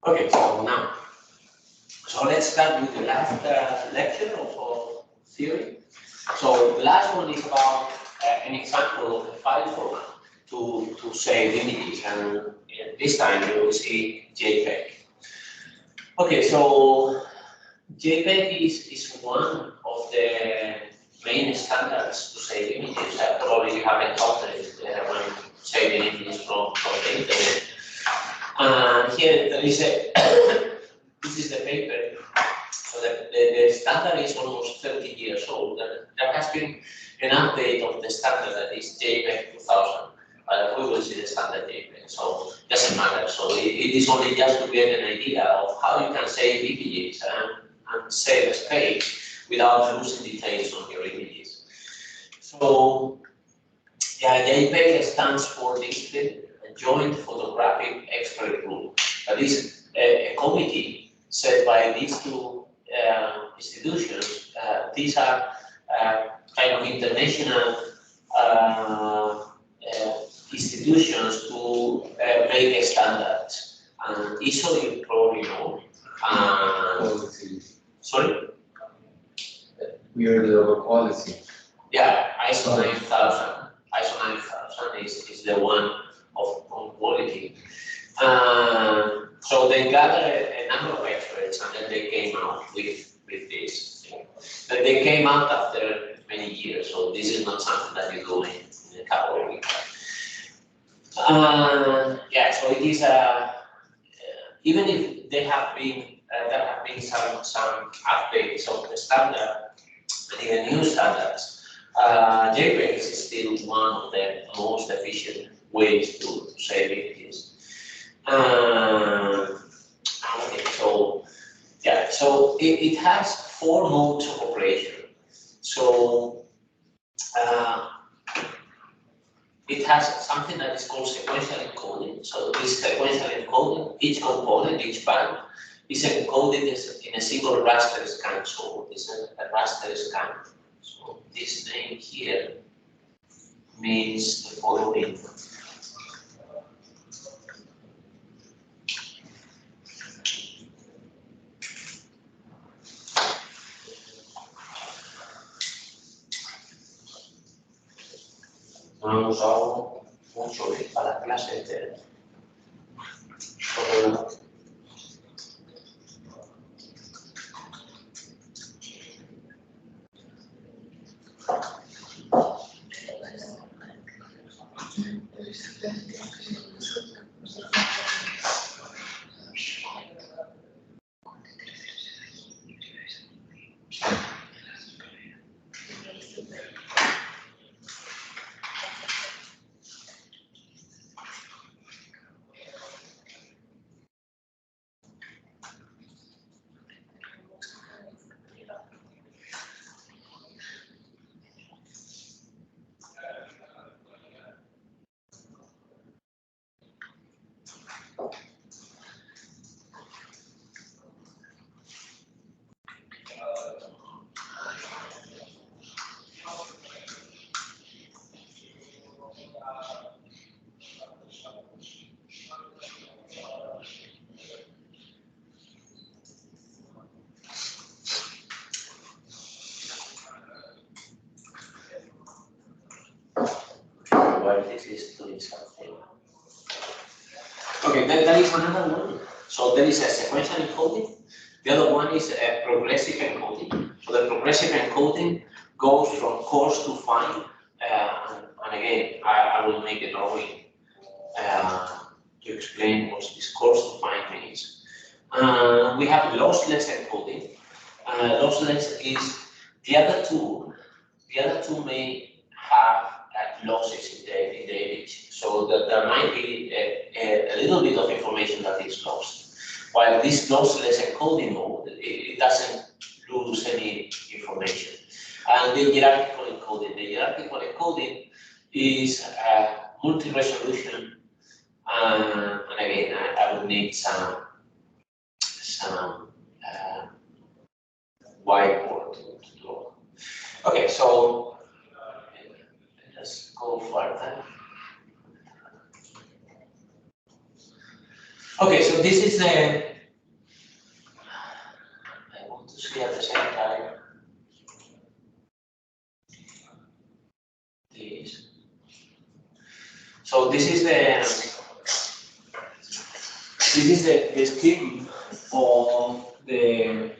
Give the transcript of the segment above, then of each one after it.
Okay, so now, let's start with the last lecture of theory. So the last one is about an example of a file format to save images, and this time you will see JPEG. Okay, so JPEG is one of the main standards to save images. Probably you have encountered it when saving images from the internet. And here there is a this is the paper. So the standard is almost 30 years old. There has been an update of the standard that is JPEG 2000. We will see the standard JPEG, so it doesn't matter. So it is only just to get an idea of how you can save images and save space without losing details on your images. So yeah, JPEG stands for Display Joint Photographic Expert Group. That is a committee set by these two institutions. These are kind of international institutions to make a standard. And ISO you probably know. Sorry? We are the quality. Yeah, ISO 9000. ISO 9000 is the one of quality. So they gathered a number of experts, and then they came out with this thing. But they came out after many years, so this is not something that you do in a couple of weeks. Yeah, so it is even if there have been some updates of the standard and even new standards, JPEG is still one of the most efficient ways to save images. Okay, so yeah, so it has 4 modes of operation. So it has something that is called sequential encoding. So this sequential encoding, each component, each band, is encoded in a single raster scan. So this is a raster scan. So this name here means the following. No lo he usado mucho para clases de this is doing something. Okay, then there is another one. So there is a sequential encoding. The other one is a progressive encoding. So the progressive encoding goes from coarse to fine. And again, I will make a drawing to explain what this coarse to fine means. We have lossless encoding. Lossless is the other two may have losses in the image, so that there might be a little bit of information that is lost. While this lossless encoding mode, it doesn't lose any information. And the hierarchical encoding is multi-resolution, and again, I would need some whiteboard to draw. Okay, so let's go further. Okay, so this is the see at the same time this. So this is the scheme of the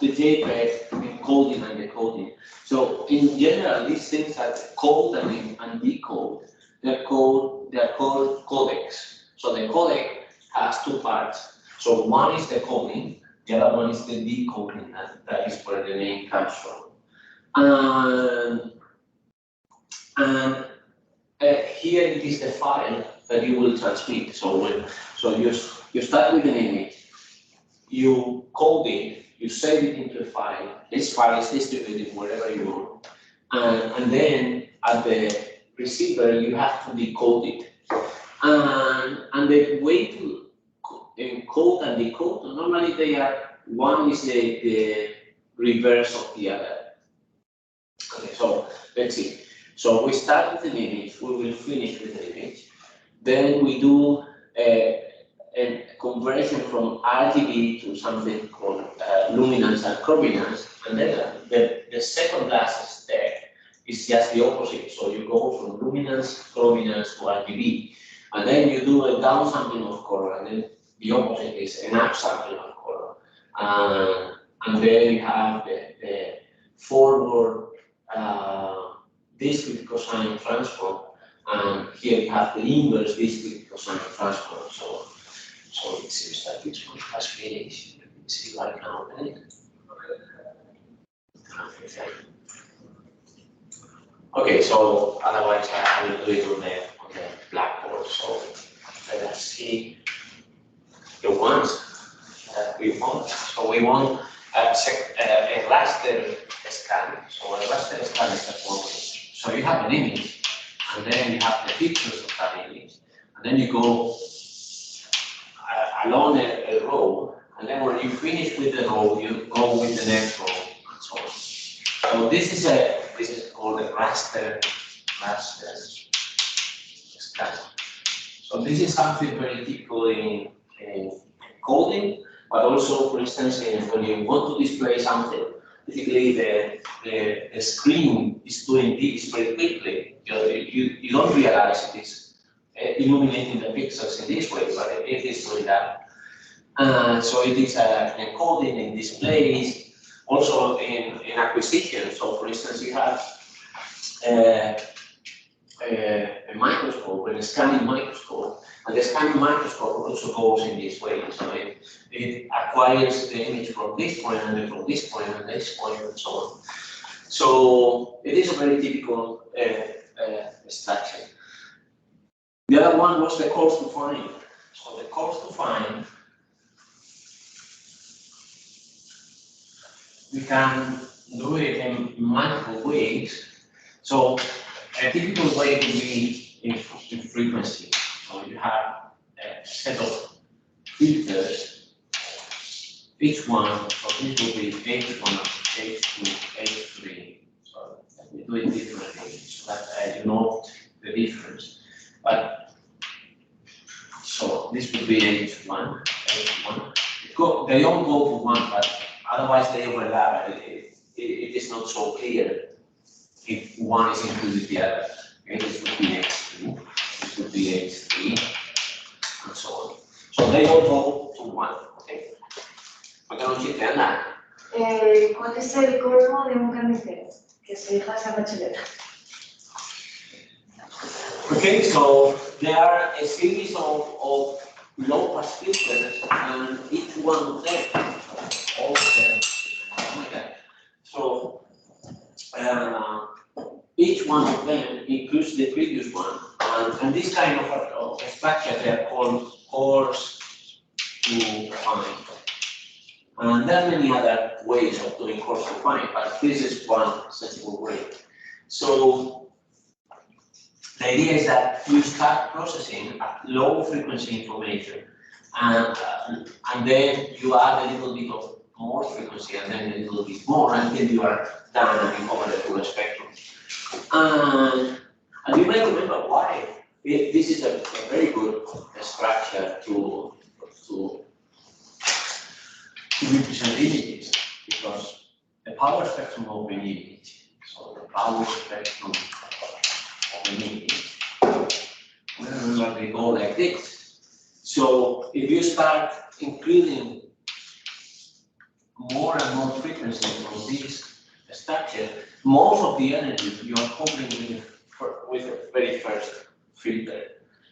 JPEG encoding and decoding. So in general, these things that code and decode, they're called codecs. So the codec has two parts. So one is the coding, the other one is the decoding, and that is where the name comes from. And here it is the file that you will transmit. So you start with an image, you code it, you save it into a file. This file is distributed wherever you want, and then at the receiver you have to decode it. And the way to encode and decode, normally they are, one is the reverse of the other. Okay, so let's see. So we start with an image, we will finish with an image. Then we do a conversion from RGB to something called luminance and chrominance. And then the second last step is just the opposite. So you go from luminance, chrominance to RGB. And then you do a downsampling of color, and then the opposite is an upsampling of color. And then you have the forward discrete cosine transform, and here you have the inverse discrete cosine transform. So it seems that this one has finished. Let me see what I can open it. Okay, so otherwise I will do it on the blackboard. So let us see the ones that we want. So we want a raster scan. So a raster scan is the following. So you have an image, and then you have the features of that image, and then you go along a row, and then when you finish with the row, you go with the next row, and so on. So this is called a raster scan. So this is something very typical in coding, but also, for instance, when you want to display something, typically the screen is doing this very quickly. You don't realize it is illuminating the pixels in this way, but it is doing that. So it is encoding in displays, also in acquisition. So for instance, you have a microscope, a scanning microscope, and the scanning microscope also goes in this way. So it acquires the image from this point, and then from this point, and this point, and so on. So it is a very typical structure. The other one was the coarse to fine. So the coarse to fine, we can do it in multiple ways. So a typical way would be in frequency. So you have a set of filters, each one, so this will be H1, H2, H3. So let me do it differently so that you know the difference. But so this would be H1, H1. They all go to 1, but otherwise they overlap. It is not so clear if one is included the other. Okay, this would be H2, this would be H3, and so on. So they all go to 1. Okay. ¿Por no chiste nada? ¿Cuál es el colmo de un carnicero? Que su hija sea bachelera. Okay, so there are a series of low pass filters, and each one of them, all of them, so each one of them includes the previous one, and this kind of structure they are called coarse to fine. And there are many other ways of doing coarse to fine, but this is one sensible way. So the idea is that you start processing at low frequency information, and then you add a little bit of more frequency, and then a little bit more, until you are done and you cover the full spectrum. And you may remember why this is a very good structure to to represent images, because the power spectrum of an image, so the power spectrum of an image, remember they go like this. So if you start including more and more frequency from this structure, most of the energy you are coupling with the very first filter.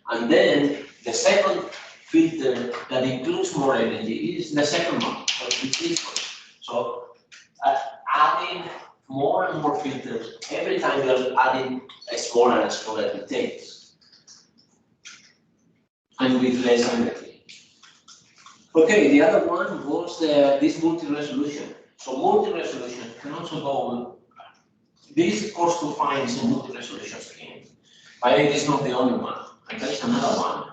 And then the second filter that includes more energy is the second one, so it's this one. So adding more and more filters, every time you're adding a smaller and smaller details, and with less energy. Okay, the other one was this multi-resolution. So multi-resolution can also go, this is cost to find a multi-resolution scheme. But it is not the only one. And there is another one,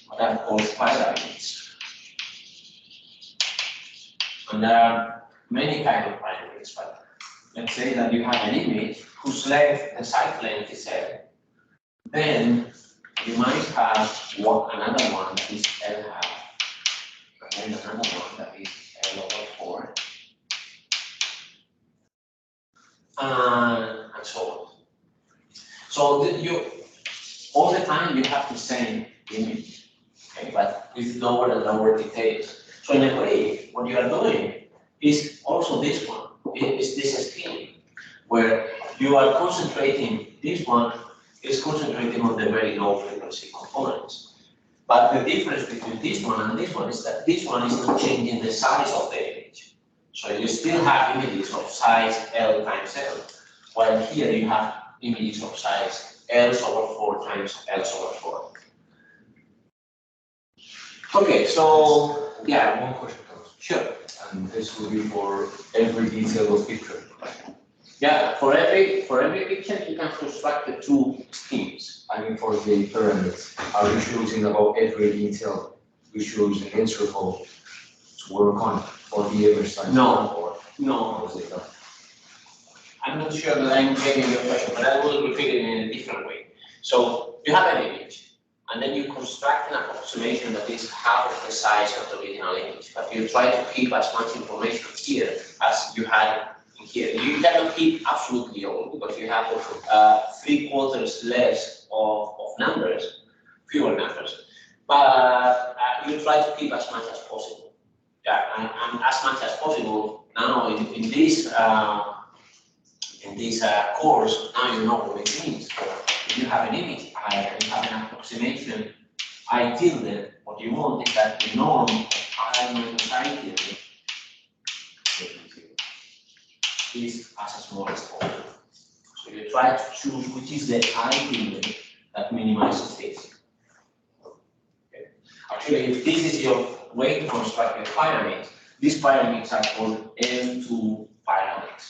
what I've called pyramids. And there are many kinds of pyramids, but let's say that you have an image whose length, the side length is L. Then you might have another one that is L half, and then another one that is L over 4, and so on. So all the time you have the same image, okay, but with lower and lower details. So in a way, what you are doing is also this one, is this scheme, where you are concentrating, this one is concentrating on the very low frequency components. But the difference between this one and this one is that this one is not changing the size of the image. So you still have images of size L times L, while here you have images of size L over 4 times L over 4. Okay, so yeah, One question, Thomas. sure. And this will be for every detail of picture. Yeah, for every picture you can construct the two schemes. I mean, for the pyramids, are you choosing about every detail? You choose an interval to work on for the other side? No. Or No, how is it done? I'm not sure that I'm getting your question, but I will repeat it in a different way. So you have an image, and then you construct an approximation that is half of the size of the original image, but you try to keep as much information here as you had in here. You cannot keep absolutely all, because you have 3/4 less of numbers, fewer numbers, but you try to keep as much as possible. Yeah, and as much as possible. Now in this course, now you know what it means. So if you have an image I and you have an approximation I tilde, what you want is that the norm of I minus I tilde is as small as possible. So you try to choose which is the I tilde that minimizes this. Okay. Actually, if this is your way to construct a pyramid, these pyramids are called L2 pyramids.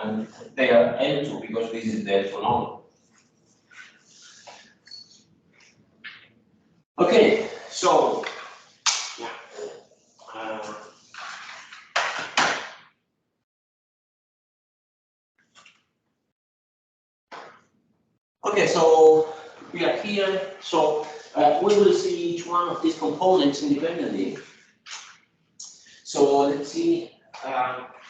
And they are L2 because this is their phenomenon. Okay, so yeah. Okay, so we are here. So we will see each one of these components independently. So let's see.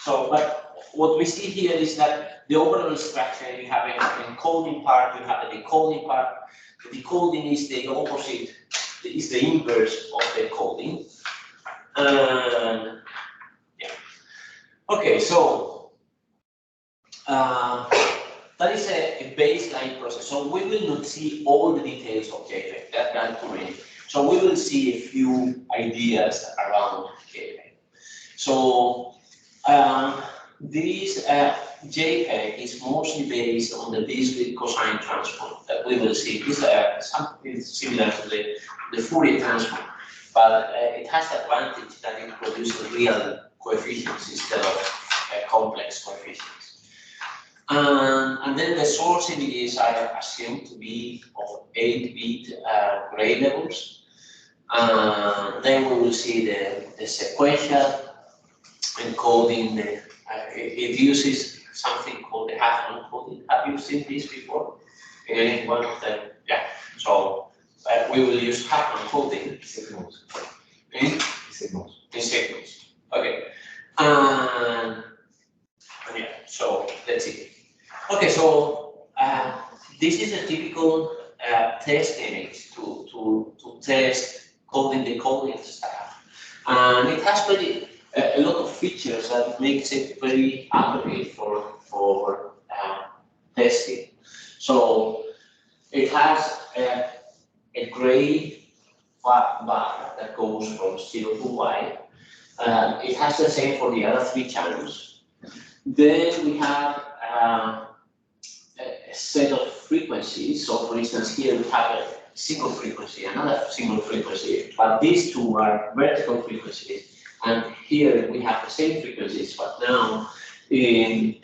But what we see here is that the overall structure, you have an encoding part, you have a decoding part. The decoding is the opposite, is the inverse of the coding. And yeah. Okay, so that is a baseline process. So we will not see all the details of JPEG, that's too many. So we will see a few ideas around JPEG. So this JPEG is mostly based on the discrete cosine transform that we will see. This is similar to the Fourier transform, but it has the advantage that it produces real coefficients instead of complex coefficients. And then the source images are assumed to be of 8-bit gray levels. Then we will see the sequential encoding. It uses something called the half-non coding. Have you seen this before? In any one of them? Yeah. So we will use half-non coding. Signals. In Signals. signals. Okay. encoding stack. And it has a lot of features that makes it very accurate for testing. So it has a gray bar that goes from 0 to Y. It has the same for the other 3 channels. Then we have a set of frequencies. So for instance, here we have a single frequency, another single frequency, but these two are vertical frequencies. And here we have the same frequencies, but now in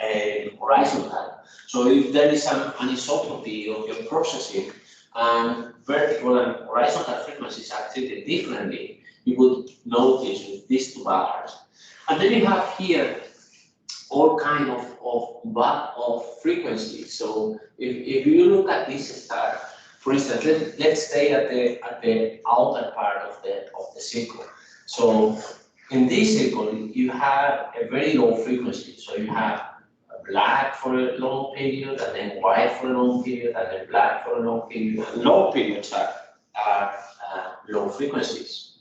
horizontal. So if there is an anisotropy of your processing, and vertical and horizontal frequencies are treated differently, you would notice with these 2 bars. And then you have here all kind of frequencies. So if you look at this star, for instance, let's stay at the outer part of the circle. So in this circle, you have a very low frequency. So you have black for a long period, and then white for a long period, and then black for a long period. And long periods are low frequencies.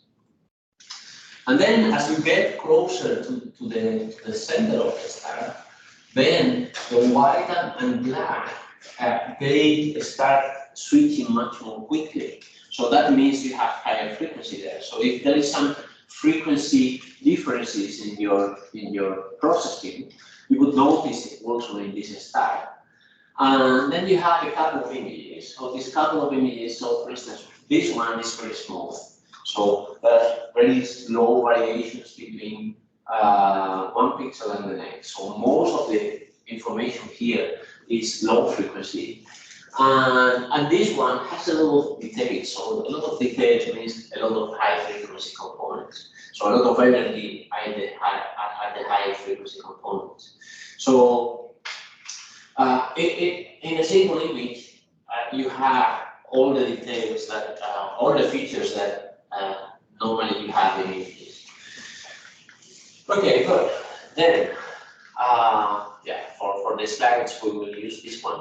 And then as you get closer to the center of the star, then the white and black, they start switching much more quickly. So that means you have higher frequency there. So if there is some frequency differences in your processing, you would notice it also in this star. And then you have a couple of images. So this couple of images, so for instance, this one is very small. So very slow variations between 1 pixel and the next. So most of the information here is low frequency. And this one has a lot of details. So a lot of details means a lot of high frequency components. So a lot of energy at the high frequency components. So in a single image, you have all the details that, all the features that normally you have in images. Okay, good. Then, yeah, for the slides, we will use this one.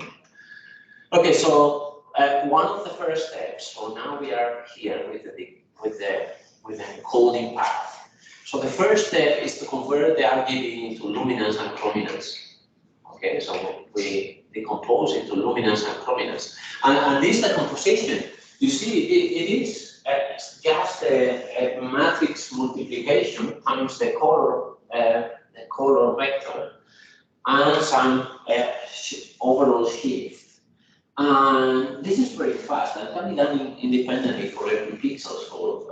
Okay, so one of the first steps. So now we are here with the encoding path. So the first step is to convert the RGB into luminance and chrominance. Okay, so we decompose into luminance and chrominance. And this decomposition, you see, it is just a matrix multiplication times the color vector and some overall shift. And this is very fast and can be done independently for every pixel. So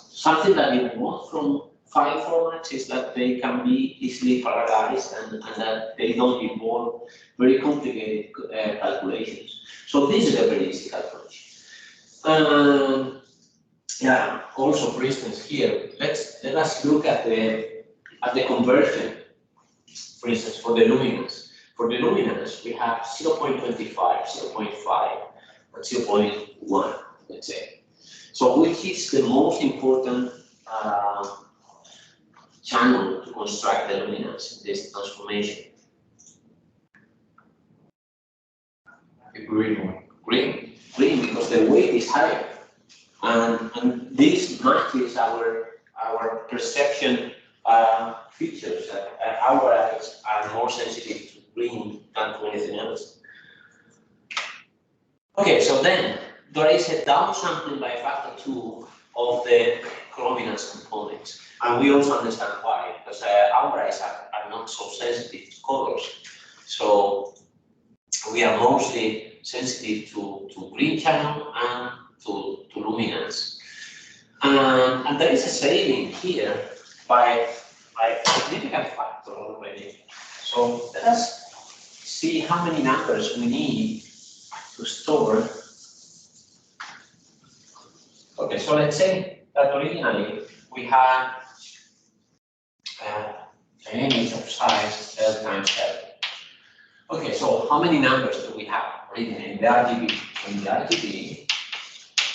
something that we want from file formats is that they can be easily parallelized and that they don't involve very complicated calculations. So this is a very easy calculation. Yeah. Also, for instance, here let us look at the conversion. For instance, for the luminance. For the luminance, we have 0.25, 0.5, and 0.1. Let's say. So, which is the most important channel to construct the luminance in this transformation? The green one. Green, because the weight is higher. And this matches our perception features that our eyes are more sensitive to green than to anything else. Okay, so then there is a downsampling by a factor 2 of the chrominance components. And we also understand why, because our eyes are not so sensitive to colors. So we are mostly sensitive to green channel and to luminance. And there is a saving here by a significant factor already. So let us see how many numbers we need to store. Okay, so let's say that originally we had an image of size L times L. Okay, so how many numbers do we have originally in the RGB? In the RGB,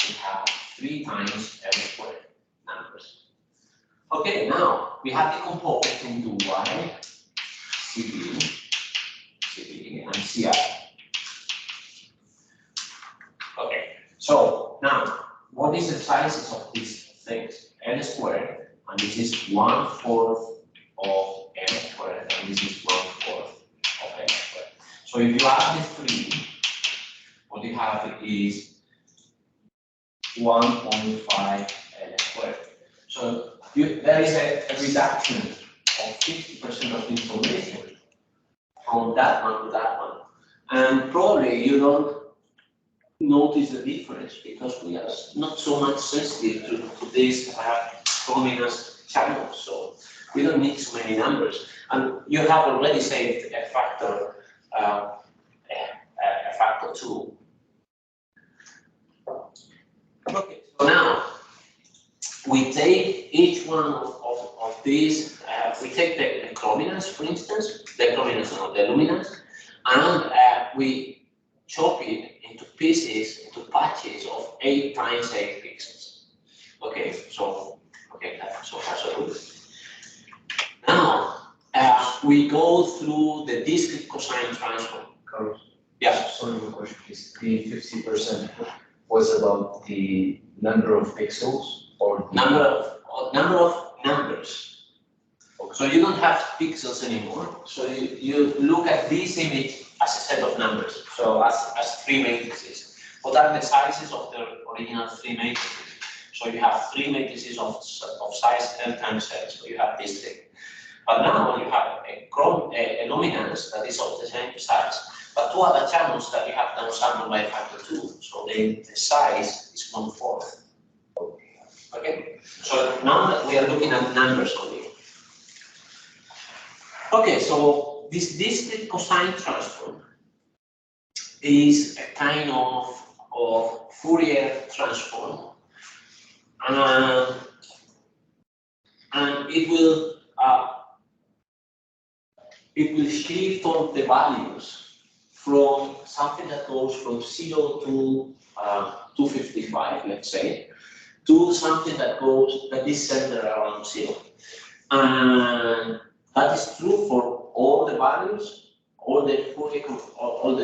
we have 3 times L squared numbers. Okay, now we have decomposed into Y, CB, and CI. Okay, so now what is the sizes of these things? L squared, and this is 1/4 of L squared, and this is 1/4 of L squared. So if you add the three, what you have is 1.5 L squared. So there is a reduction of 50% of information from that one to that one. And probably you don't notice the difference because we are not so much sensitive to these luminous channels. So we don't need so many numbers. And you have already saved a factor 2. Okay, so now we take each one of these, we take the chrominance, for instance, the chrominance or the luminance, and we chop it into pieces, into patches of 8 × 8 pixels. Okay, so so far so good. Now we go through the discrete cosine transform. Carlos, Yeah. sorry, one question, please. The 50% was about the number of pixels or the Number of numbers. So you don't have pixels anymore. So you look at this image as a set of numbers. So as 3 matrices. What are the sizes of the original 3 matrices? So you have 3 matrices of size n times n. So you have this thing. But now you have a luminance that is of the same size, but 2 other channels that you have downsampled by factor 2. So the size is 1/4. Okay. So now that we are looking at numbers only. Okay, so this discrete cosine transform is a kind of Fourier transform, and it will shift all the values from something that goes from 0 to 255, let's say, to something that is centered around 0. And that is true for all the values, all the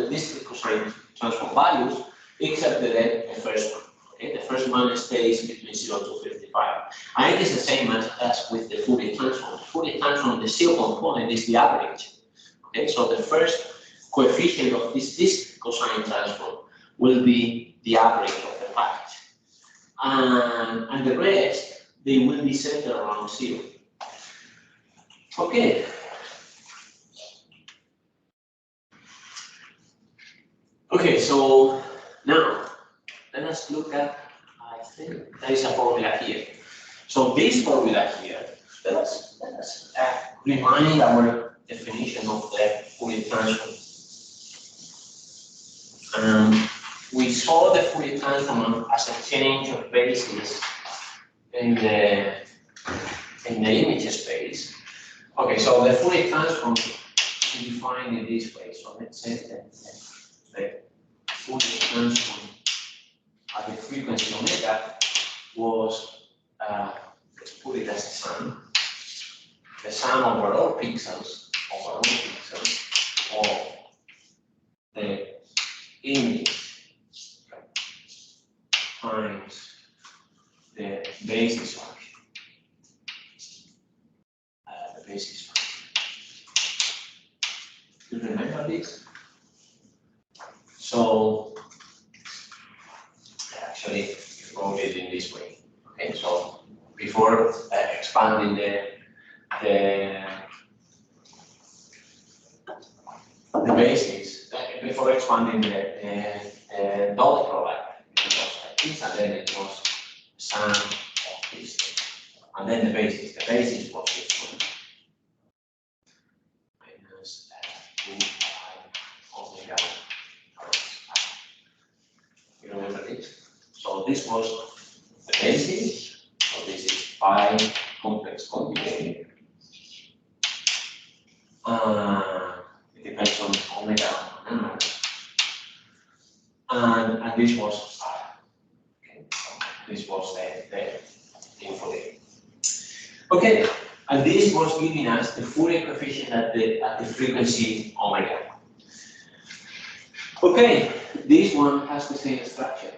discrete cosine transform values, except the first one. Okay, the first one stays between 0 to 55. And it is the same as with the Fourier transform. Fourier transform, the 0 component is the average. Okay, so the first coefficient of this discrete cosine transform will be the average of the package. And the rest, they will be centered around 0. Okay. Okay, so now let us look at, I think there is a formula here. So this formula here, let us remind our definition of the Fourier transform. We saw the Fourier transform as a change of basis in the image space. Okay, so the Fourier transform is defined in this way. So let's say that the Fourier transform at the frequency omega was, let's put it as a sum. The sum over all pixels of the image times the basis function. The basis function. You remember this? So actually, you wrote it in this way. Okay, so before expanding the basis, before expanding the dot product, it was like this, and then it was sum of this thing. And then the basis was this one. Minus 2 omega times I. You remember this? So this was the basis. So this is pi complex conjugate. It depends on omega and this was okay. This was the info there. Okay, and this was giving us the Fourier coefficient at the frequency omega. Okay, this one has the same structure.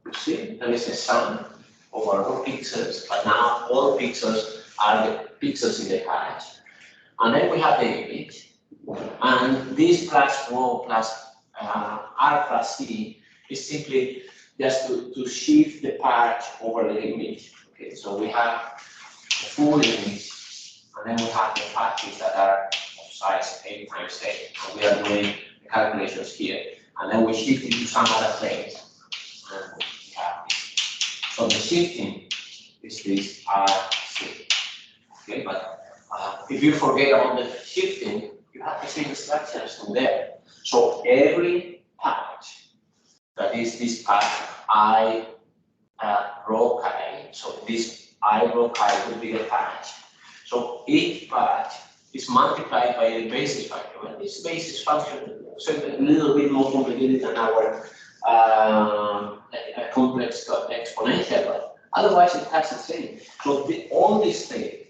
You see, there is a sum over all pixels, but now all pixels are the pixels in the patch. And then we have the image, and this plus rho plus R plus C is simply just to shift the patch over the image. Okay, so we have the full image, and then we have the patches that are of size 8 times 8. And we are doing the calculations here. And then we shift it to some other place. And we have this. So the shifting is this RC. Okay, but if you forget about the shifting, you have the same instructions in there. So every patch, that is this patch I rho chi, so this I rho chi would be the patch. So each patch is multiplied by the basis function. And this basis function is a little bit more complicated than our complex exponential, but otherwise it has the same. So all this thing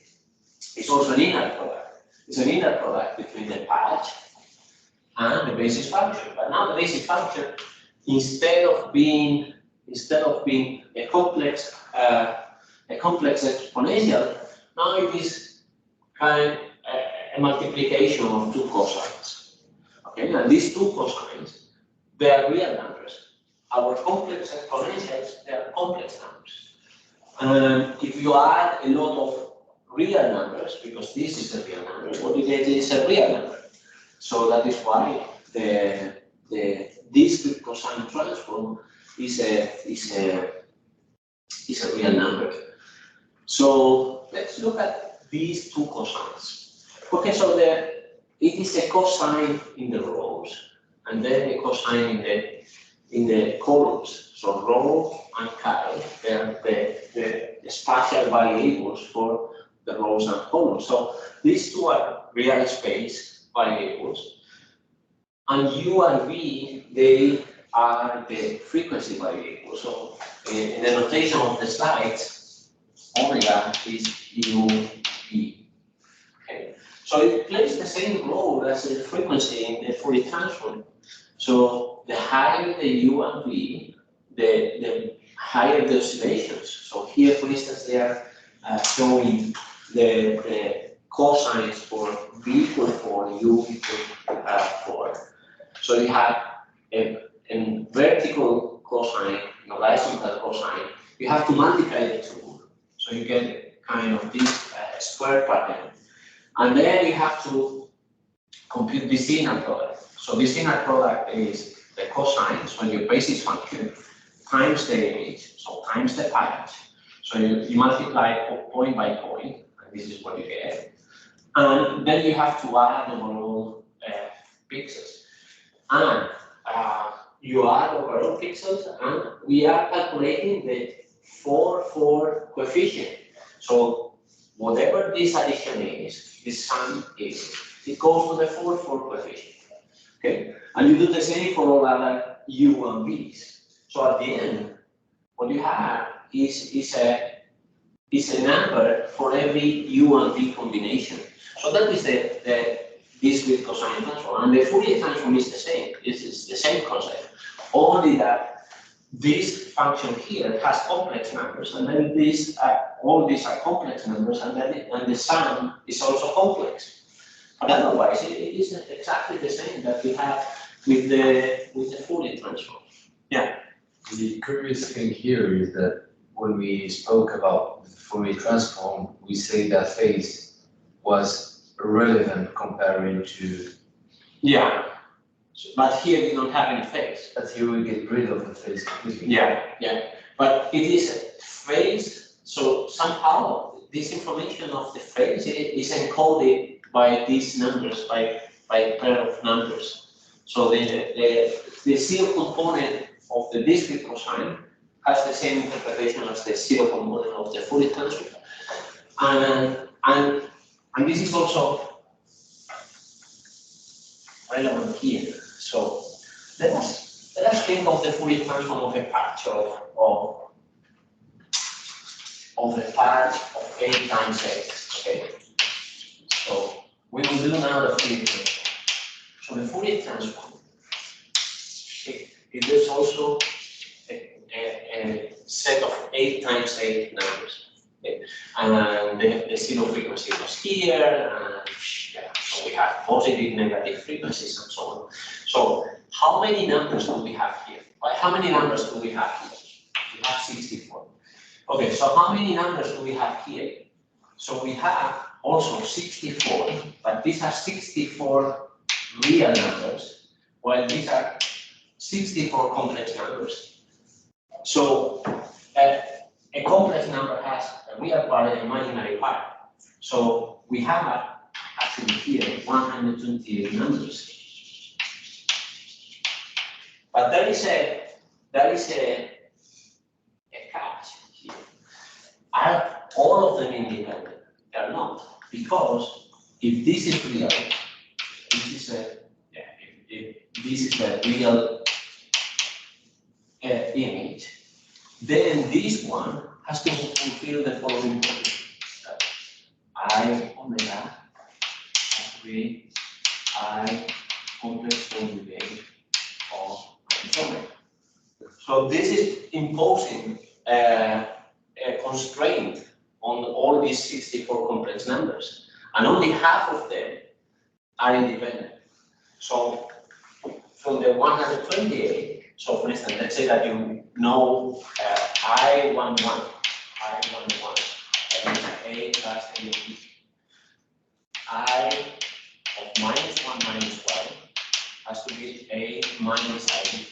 is also an inner product. It's an inner product between the patch and the basis function. But now the basis function, instead of being a complex exponential, now it is kind of a multiplication of two cosines. Okay, and these two cosines, they are real numbers. Our complex exponentials, they are complex numbers. And if you add a lot of real numbers, because this is a real number, what you get is a real number. So that is why the discrete cosine transform is a real number. So let's look at these two cosines. Okay, so it is a cosine in the rows, and then a cosine in the columns. So rho and chi, they are the spatial variables for the rows and columns. So these two are real space variables. And u and v, they are the frequency variables. So in the notation of the slides, omega is u, v. Okay. So it plays the same role as the frequency in the Fourier transform. So the higher the u and v, the higher the oscillations. So here, for instance, they are showing the cosines for v equal 4, u equal 4. So you have a vertical cosine, an horizontal cosine. You have to multiply the two, so you get kind of this square pattern. And then you have to compute this inner product. So this inner product is the cosines, when your basis function, times the image, so times the patch. So you multiply point by point, and this is what you get. And then you have to add the overall pixels. And you add overall pixels, and we are calculating the 4-4 coefficient. So whatever this addition is, this sum is, it goes to the 4-4 coefficient. Okay, and you do the same for all other u and v's. So at the end, what you have is a number for every u and v combination. So that is the discrete cosine transform, and the Fourier transform is the same. This is the same concept, only that this function here has complex numbers, and then all these are complex numbers, and the sum is also complex. But otherwise, it is exactly the same that we have with the Fourier transform. Yeah. The curious thing here is that when we spoke about the Fourier transform, we say that phase was relevant comparing to. Yeah. But here we don't have any phase. But here we get rid of the phase completely. Yeah, yeah. But it is a phase, so somehow this information of the phase is encoded by these numbers, by a pair of numbers. So the zero component of the discrete cosine has the same interpretation as the zero component of the Fourier transform. And this is also relevant here. So let us think of the Fourier transform of a patch of a patch of 8 times 8. Okay. So we will do now the Fourier transform. So the Fourier transform, it is also a set of 8 times 8 numbers. Okay. And the zero frequency was here, and yeah, so we have positive, negative frequencies, and so on. So how many numbers do we have here? How many numbers do we have here? We have 64. Okay, so how many numbers do we have here? So we have also 64, but these are 64 real numbers, while these are 64 complex numbers. So a complex number has a real part and an imaginary part. So we have actually here 128 numbers. But there is a catch here. Are all of them independent? They are not, because if this is real, if this is a real image, then this one has to fulfill the following condition. I omega 3 I complex conjugate of omega. So this is imposing a constraint on all these 64 complex numbers, and only half of them are independent. So from the 128, so for instance, let's say that you know I11, that is A plus A B. I of minus 1 minus 1 has to be A minus IB.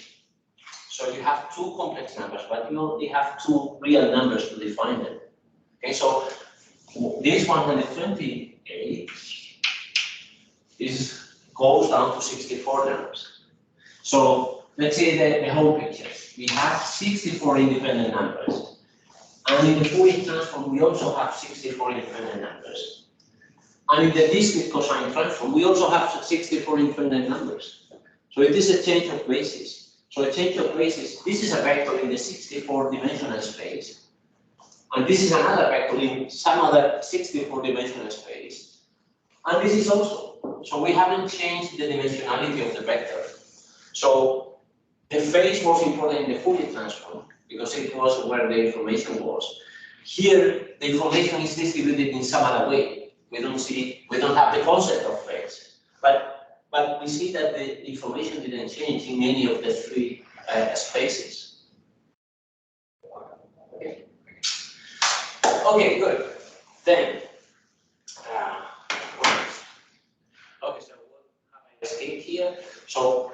So you have two complex numbers, but you only have two real numbers to define them. Okay, so this 128 goes down to 64 numbers. So let's say the whole picture. We have 64 independent numbers. And in the Fourier transform, we also have 64 independent numbers. And in the discrete cosine transform, we also have 64 independent numbers. So it is a change of basis. So a change of basis, this is a vector in the 64-dimensional space. And this is another vector in some other 64-dimensional space. And this is also. So we haven't changed the dimensionality of the vector. So the phase was important in the Fourier transform because it was where the information was. Here, the information is distributed in some other way. We don't have the concept of phase. But we see that the information didn't change in any of the three spaces. Okay. Okay, good. Then, okay, so what have I escaped here? So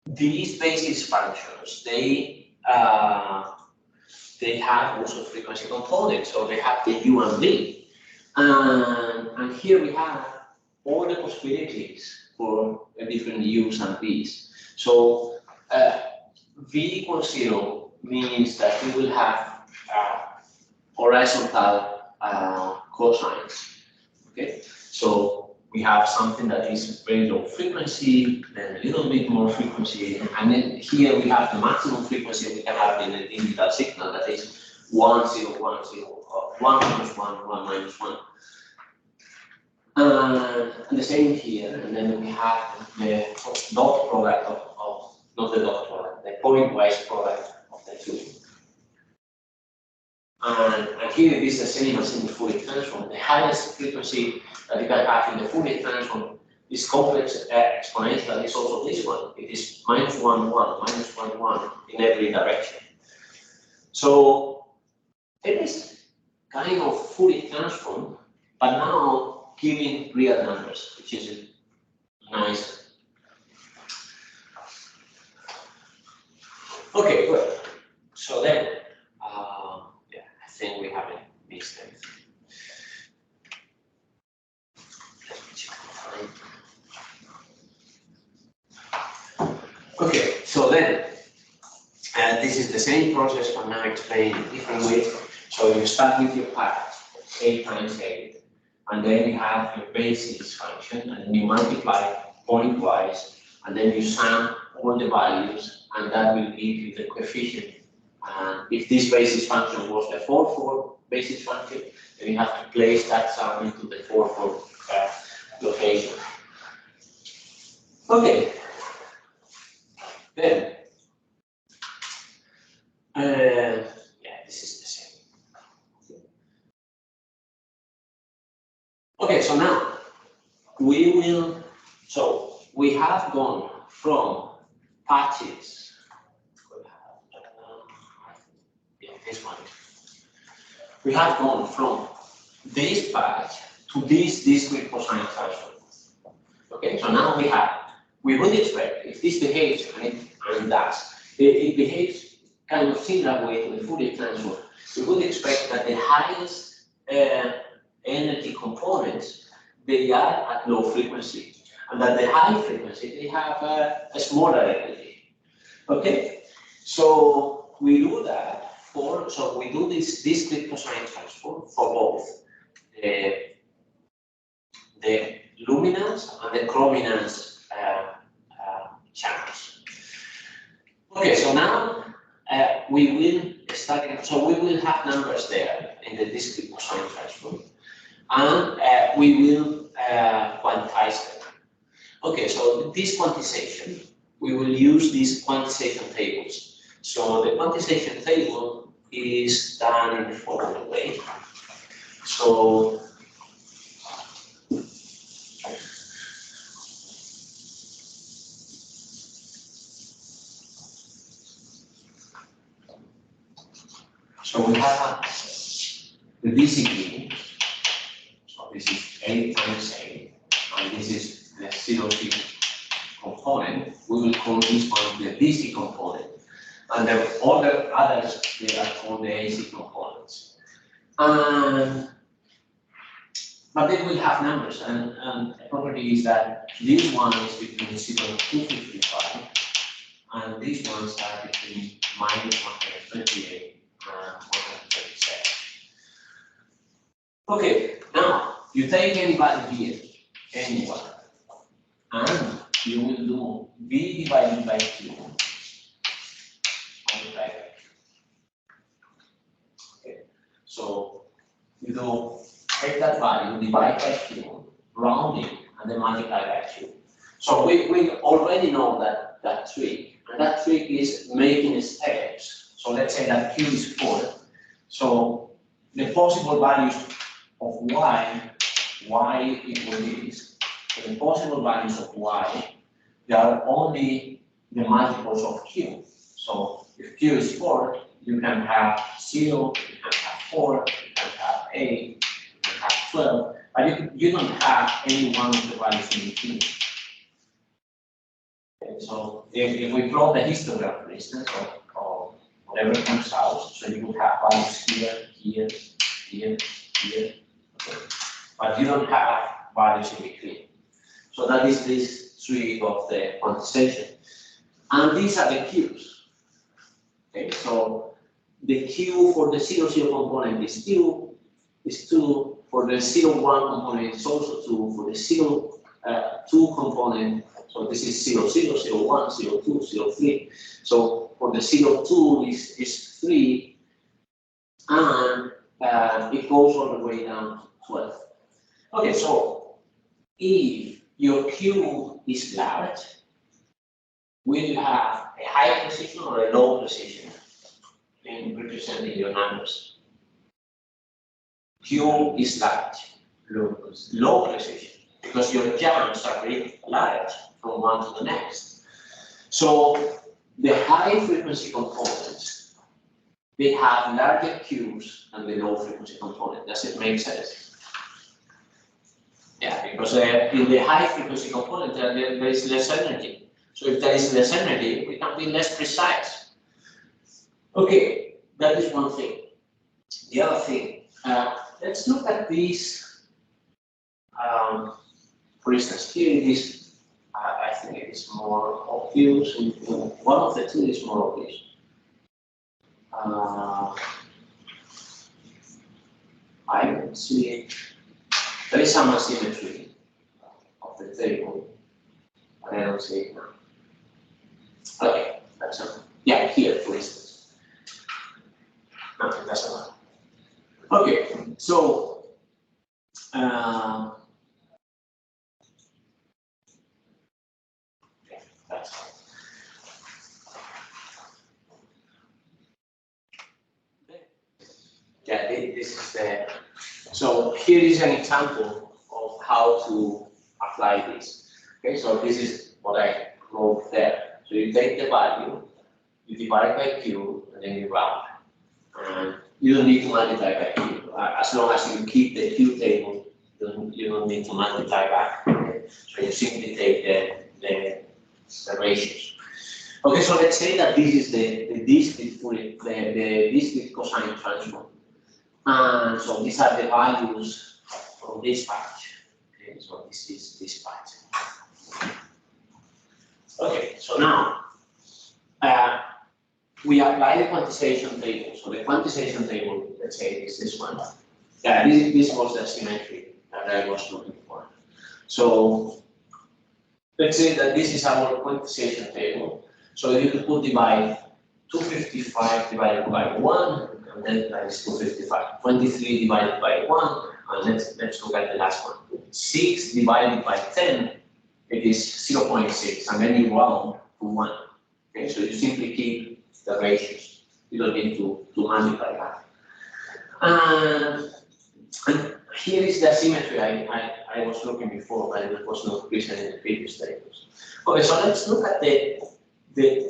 these basis functions, they have also frequency components, so they have the U and V. And here we have all the possibilities for different U's and V's. So V equals 0 means that we will have horizontal cosines. Okay, so we have something that is very low frequency, then a little bit more frequency, and then here we have the maximum frequency we can have in a digital signal, that is 1, 0, 1, 0, 1 minus 1, 1 minus 1. And the same here, and then we have the dot product of not the dot product, the pointwise product of the two. And here it is the same as in the Fourier transform. The highest frequency that you can have in the Fourier transform is complex exponential, is also this one. It is minus 1, 1, minus 1, 1 in every direction. So it is kind of Fourier transform, but now giving real numbers, which is nice. Okay, good. So then, yeah, I think we haven't missed anything. Let me check the time. Okay, so then, this is the same process, but now explained in a different way. So you start with your part, 8 times 8. And then you have your basis function, and then you multiply pointwise, and then you sum all the values, and that will give you the coefficient. And if this basis function was the 4, basis function, then you have to place that sum into the 4, location. Okay. Then, Yeah, this is the same. Okay, so now we have gone from patches. Yeah, this one. We have gone from this patch to this discrete cosine transform. Okay, so now we would expect if this behaves and does, it behaves kind of similar way to the Fourier transform. We would expect that the highest energy components, they are at low frequency, and that the high frequency, they have a smaller energy. Okay, so we do that so we do this discrete cosine transform for both the luminance and the chrominance channels. Okay, so now we will start, so we will have numbers there in the discrete cosine transform, and we will quantize them. Okay, so this quantization, we will use these quantization tables. So the quantization table is done in the following way. So we have the DCP, so this is 8 times 8, and this is the 0C component. We will call this one the DC component, and all the others, they are called the AC components. But they will have numbers, and the property is that this one is between 0 and 255, and these ones are between minus 128 and 137. Okay, now you take any value here, anyone, and you will do V divided by Q multiplied by Q. Okay, so you do take that value, divide by Q, round it, and then multiply by Q. So we already know that trick, and that trick is making steps. So let's say that Q is 4. So the possible values of y equal this. So the possible values of y, they are only the multiples of Q. So if Q is 4, you can have 0, you can have 4, you can have 8, you can have 12, but you don't have any one of the values in between. Okay, so if we plot the histogram, for instance, or whatever comes out, so you would have values here, here, here, here, okay. But you don't have values in between. So that is this trick of the quantization. And these are the Qs. Okay, so the Q for the 0, 0 component is 2, for the 0, 1 component is also 2, for the 0, 2 component, so this is 0, 0, 0, 1, 0, 2, 0, 3. So for the 0, 2 is 3, and it goes all the way down to 12. Okay, so if your Q is large, will you have a high precision or a low precision in representing your numbers? Q is large, low precision, because your jumps are very large from one to the next. So the high frequency components, they have larger Qs than the low frequency component. Does it make sense? Yeah, because in the high frequency component, there is less energy. So if there is less energy, we can be less precise. Okay, that is one thing. The other thing, let's look at these. For instance, here it is, I think it is more obvious. One of the two is more obvious. I don't see it. There is some asymmetry of the table, but I don't see it now. Okay, that's enough. Yeah, here, for instance. No, that's enough. Okay, so that's all. So here is an example of how to apply this. Okay, so this is what I wrote there. So you take the value, you divide by Q, and then you round. And you don't need to multiply by Q. As long as you keep the Q table, you don't need to multiply back. Okay? So you simply take the ratios. Okay, so let's say that this is the discrete cosine transform. And so these are the values from this patch. Okay, so this is this patch. Okay, so now we apply the quantization table. So the quantization table, let's say, is this one. Yeah, this was the symmetry that I was looking for. So let's say that this is our quantization table. So you could put divide 255 divided by 1, and then that is 255. 23 divided by 1, and let's look at the last one. 6 divided by 10, it is 0.6, and then you round to 1. Okay, so you simply keep the ratios. You don't need to multiply that. And here is the symmetry I was looking before, but it was not present in the previous tables. Okay, so let's look at the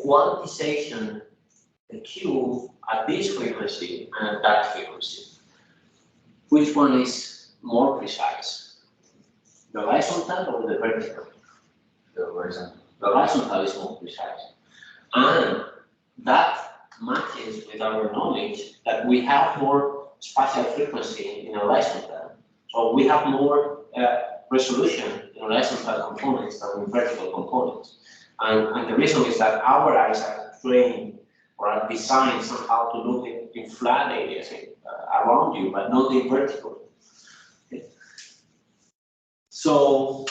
quantization, the Q at this frequency and at that frequency. Which one is more precise? The horizontal or the vertical? The horizontal. The horizontal is more precise. And that matches with our knowledge that we have more spatial frequency in horizontal. So we have more resolution in horizontal components than in vertical components. And the reason is that our eyes are trained or are designed somehow to look in flat areas around you, but not in vertical. Okay. So,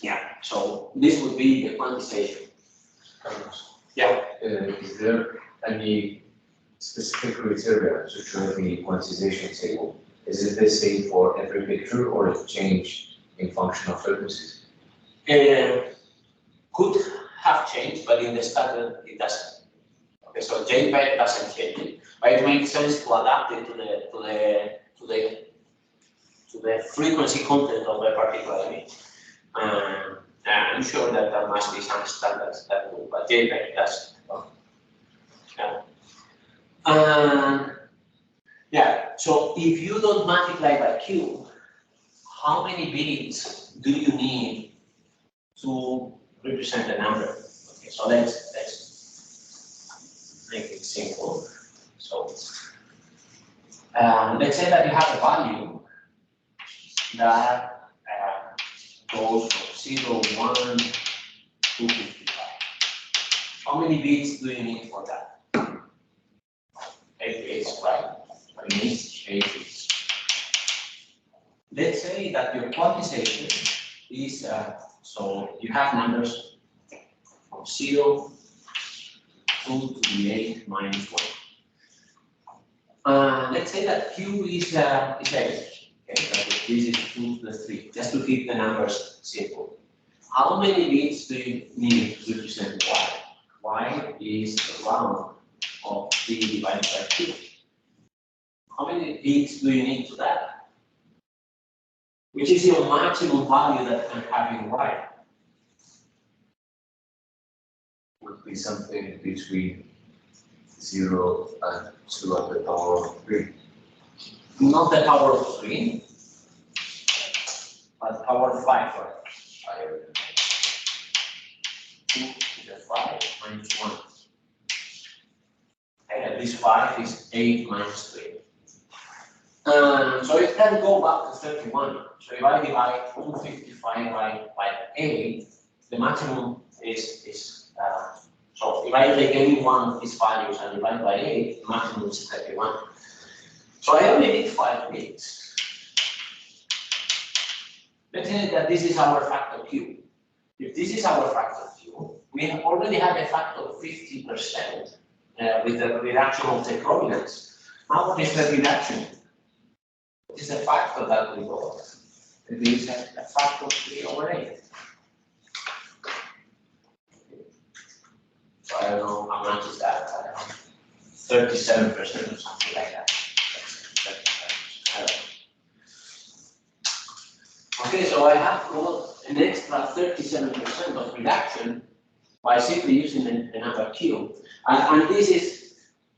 yeah, so this would be the quantization. Yeah. Is there any specific criteria to show the quantization table? Is it the same for every picture, or it change in function of frequencies? Could have changed, but in the standard it doesn't. Okay, so JPEG doesn't change it, but it makes sense to adapt it to the frequency content of a particular image. I'm sure that there must be some standards that do, but JPEG doesn't. Yeah. Yeah. So if you don't multiply by Q, how many bits do you need to represent the number? Okay, so let's make it simple. So let's say that you have a value that goes from 0, 1 to 55. How many bits do you need for that? 8 bits, right? So you need 8 bits. Let's say that your quantization is, so you have numbers from 0 to the 8 minus 1. Let's say that Q is 8. Okay, so this is 2 to the 3, just to keep the numbers simple. How many bits do you need to represent Y? Y is the round of 3 divided by 2. How many bits do you need to that? Which is your maximum value that you can have in Y? Would be something between 0 and 2 at the power of 3. Not the power of 3, but power of 5, right? 2 to the 5 minus 1. And this 5 is 8 minus 3. So it can go back to 31. So if I divide 255 by 8, the maximum is so if I take any one of these values and divide by 8, the maximum is 31. So I only need 5 bits. Let's say that this is our factor Q. If this is our factor Q, we have already have a factor of 50% with the reduction of the provenance. Now what is the reduction? What is the factor that we got? It is a factor of 3 over 8. So I don't know how much is that. I don't know, 37% or something like that. Okay, so I have got an extra 37% of reduction by simply using the number Q. And this is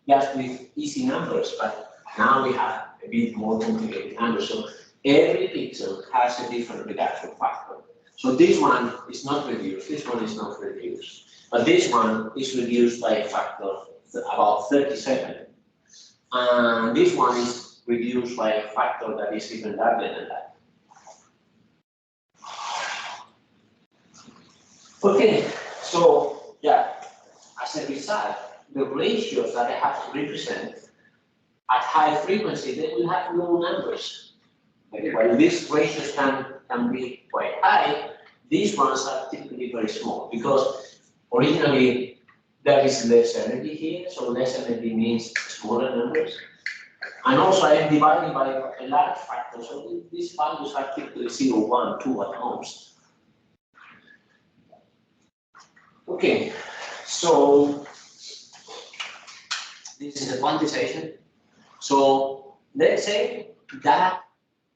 just with easy numbers, but now we have a bit more complicated numbers. So every pixel has a different reduction factor. So this one is not reduced, this one is not reduced. But this one is reduced by a factor of about 37. And this one is reduced by a factor that is even larger than that. Okay, so yeah, as a result, the ratios that I have to represent at high frequency, they will have low numbers. Okay, while these ratios can be quite high, these ones are typically very small because originally there is less energy here, so less energy means smaller numbers. And also I am dividing by a large factor, so these values are typically 0, 1, 2 at most. Okay, so this is a quantization. So let's say that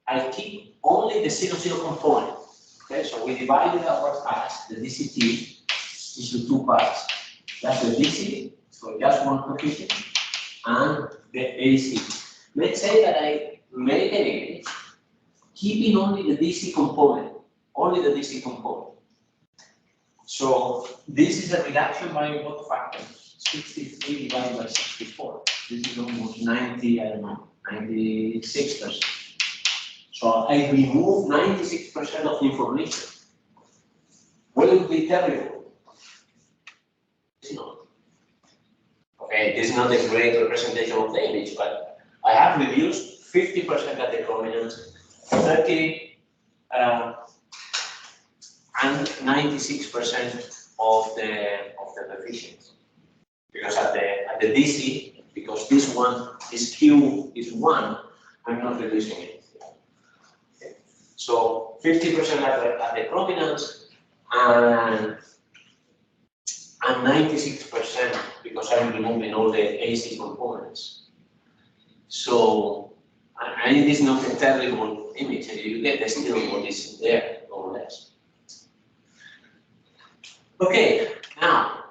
I keep only the 0, 0 component. Okay, so we divided our parts, the DCT, into two parts. That's the DC, so just one coefficient, and the AC. Let's say that I make an image, keeping only the DC component, only the DC component. So this is a reduction by what factor? 63 divided by 64. This is almost 90, I don't know, 96%. So I remove 96% of information. Will it be terrible? It's not. Okay, this is not a great representation of the image, but I have reduced 50% at the prominence, 30 and 96% of the coefficients. Because at the DC, because this Q is 1, I'm not reducing it. Okay. So 50% at the prominence and 96% because I'm removing all the AC components. So, and it is not a terrible image, you get still what is there, more or less. Okay, now,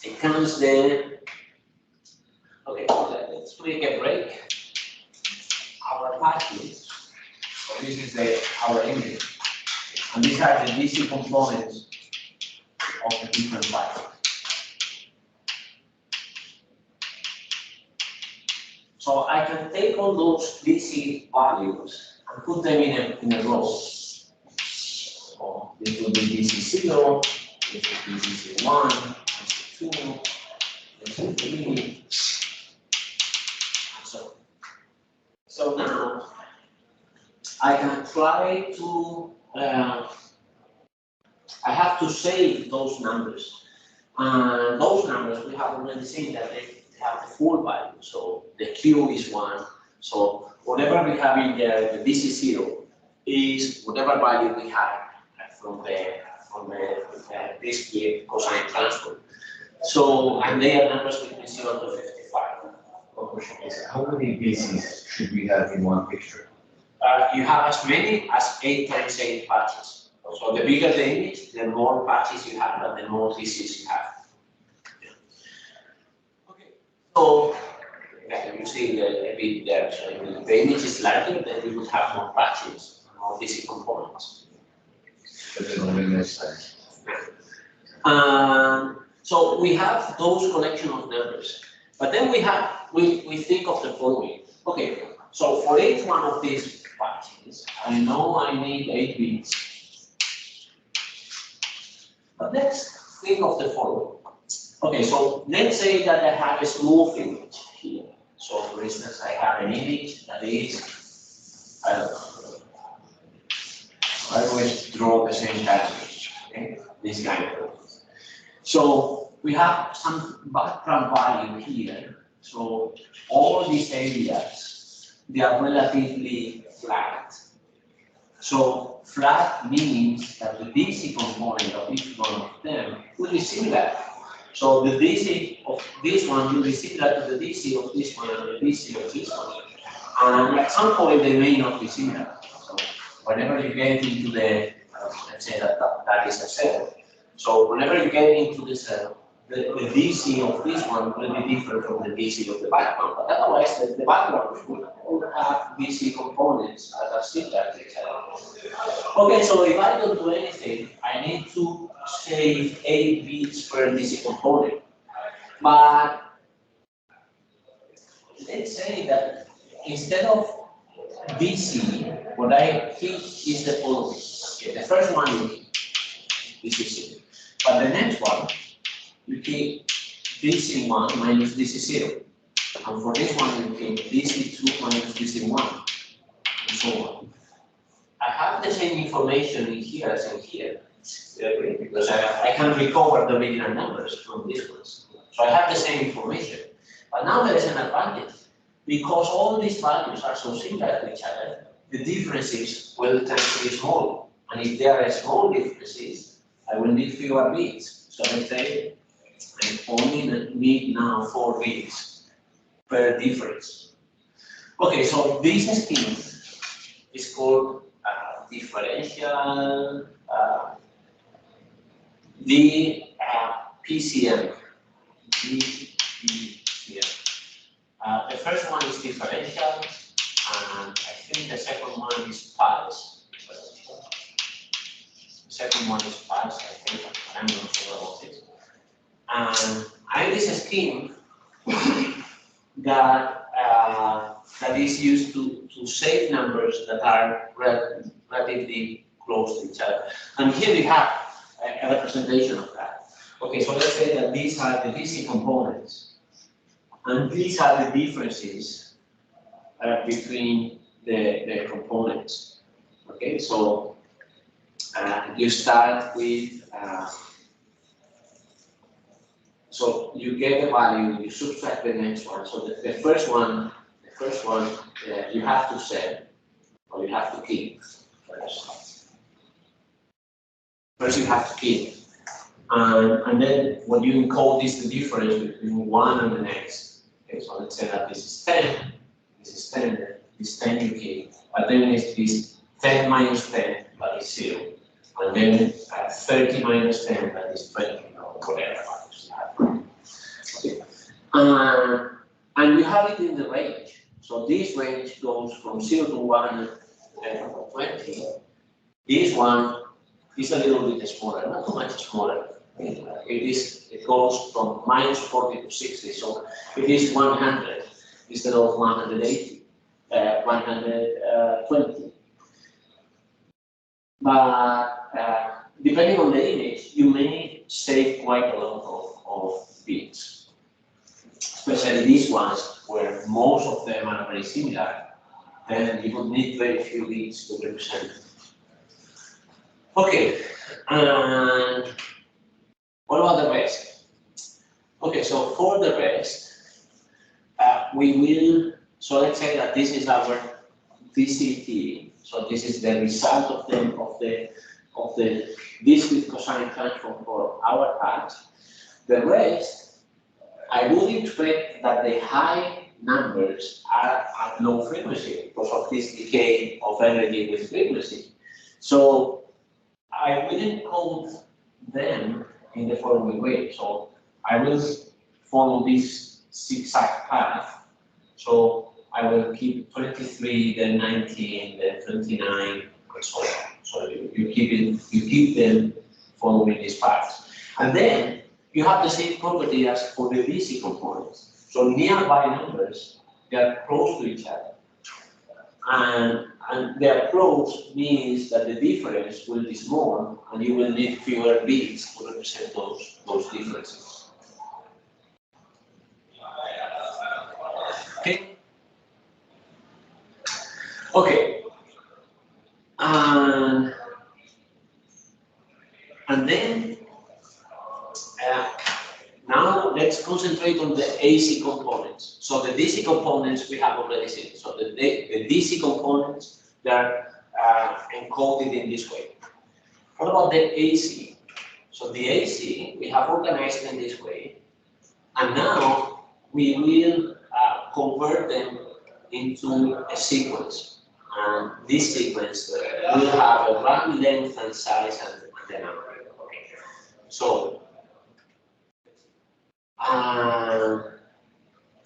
it comes then, okay, let's take a break. Our patches, so this is our image, and these are the DC components of the different patches. So I can take all those DC values and put them in a row. So this will be DC0, this will be DC1, DC2, DC3. So now I can try to, I have to save those numbers. And those numbers, we have already seen that they have the full value. So the Q is 1. So whatever we have in there, the DC0 is whatever value we have from the discrete cosine transform. So, and they are numbers between 0 to 55. The question is, how many DCs should we have in one picture? You have as many as 8 times 8 patches. So the bigger the image, the more patches you have and the more DCs you have. Yeah. Okay. So yeah, you see a bit there. So if the image is larger, then you would have more patches, more DC components. But it only makes sense. So we have those collection of numbers, but then we think of the following. Okay, so for each one of these patches, I know I need 8 bits. But let's think of the following. Okay, so let's say that I have a smooth image here. So for instance, I have an image that is, I don't know, I always draw the same kind of image, okay? This kind of image. So we have some background value here. So all these areas, they are relatively flat. So flat means that the DC component of each one of them will be similar. So the DC of this one will be similar to the DC of this one and the DC of this one. And at some point they may not be similar. So whenever you get into the, let's say that is a cell. So whenever you get into the cell, the DC of this one will be different from the DC of the background. But otherwise, the background will have DC components that are similar to each other. Okay, so if I don't do anything, I need to save 8 bits per DC component. But let's say that instead of DC, what I keep is the following. Okay, the first one is DC, but the next one you keep DC1 minus DC0, and for this one you keep DC2 minus DC1, and so on. I have the same information in here as in here, because I can recover the original numbers from these ones. So I have the same information, but now there is an advantage. Because all these values are so similar to each other, the differences will tend to be small. And if there are small differences, I will need fewer bits. So let's say I only need now 4 bits per difference. Okay, so this scheme is called differential PCM. The first one is differential, and I think the second one is pulse. The second one is pulse, I think. I'm not sure about it. And I have this scheme that is used to save numbers that are relatively close to each other. And here we have a representation of that. Okay, so let's say that these are the DC components. And these are the differences between the components. Okay, so you start with, so you get a value, you subtract the next one. So the first one you have to set, or you have to keep first. First you have to keep. And then what you encode is the difference between one and the next. Okay, so let's say that this is 10, this is 10, this is 10 you keep, but then it's this 10 minus 10, but it's 0. And then 30 minus 10, that is 20, or whatever values you have. Okay. And you have it in the range. So this range goes from 0 to 1 and 20. This one is a little bit smaller, not too much smaller. It goes from minus 40 to 60, so it is 100 instead of 180, 120. But depending on the image, you may save quite a lot of bits, especially these ones where most of them are very similar. Then you would need very few bits to represent. Okay, and what about the rest? Okay, so for the rest, we will, so let's say that this is our DCT, so this is the result of the discrete cosine transform for our part. The rest, I would expect that the high numbers are at low frequency because of this decay of energy with frequency. So I will encode them in the following way. So I will follow this zigzag path. So I will keep 23, then 19, then 29, and so on. So you keep them following this path. And then you have the same property as for the DC components. So nearby numbers, they are close to each other. And their close means that the difference will be small and you will need fewer bits to represent those differences. Okay? Okay. And then now let's concentrate on the AC components. So the DC components we have already seen. So the DC components, they are encoded in this way. What about the AC? So the AC, we have organized in this way. And now we will convert them into a sequence. And this sequence will have a run length and size and the number. Okay. So,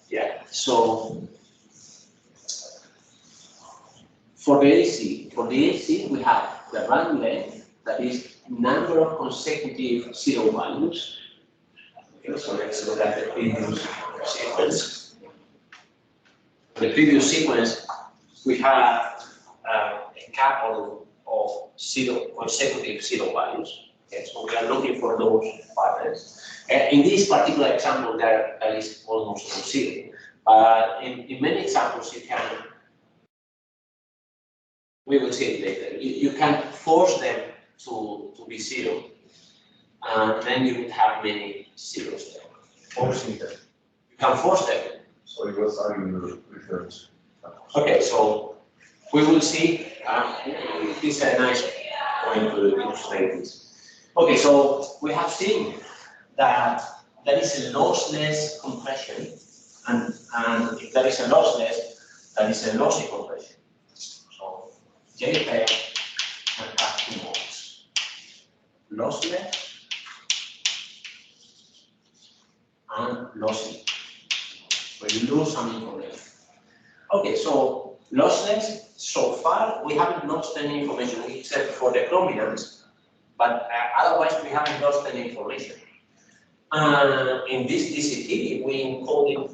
yeah, so for the AC, we have the run length, that is number of consecutive zero values. Okay, so let's look at the previous sequence. For the previous sequence, we have a couple of consecutive zero values. Okay, so we are looking for those patterns. In this particular example, there is almost no zero. But in many examples, you can, we will see it later, you can force them to be zero. And then you would have many zeros there. Forcing them. You can force them. Sorry, what are you referring to? Okay, so we will see. It is a nice point to illustrate this. Okay, so we have seen that there is a lossless compression, and if there is a lossless, there is a lossy compression. So JPEG can have two modes: lossless and lossy, where you lose some information. Okay, so lossless, so far we haven't lost any information except for the chrominance, but otherwise we haven't lost any information. In this DCT, we encode it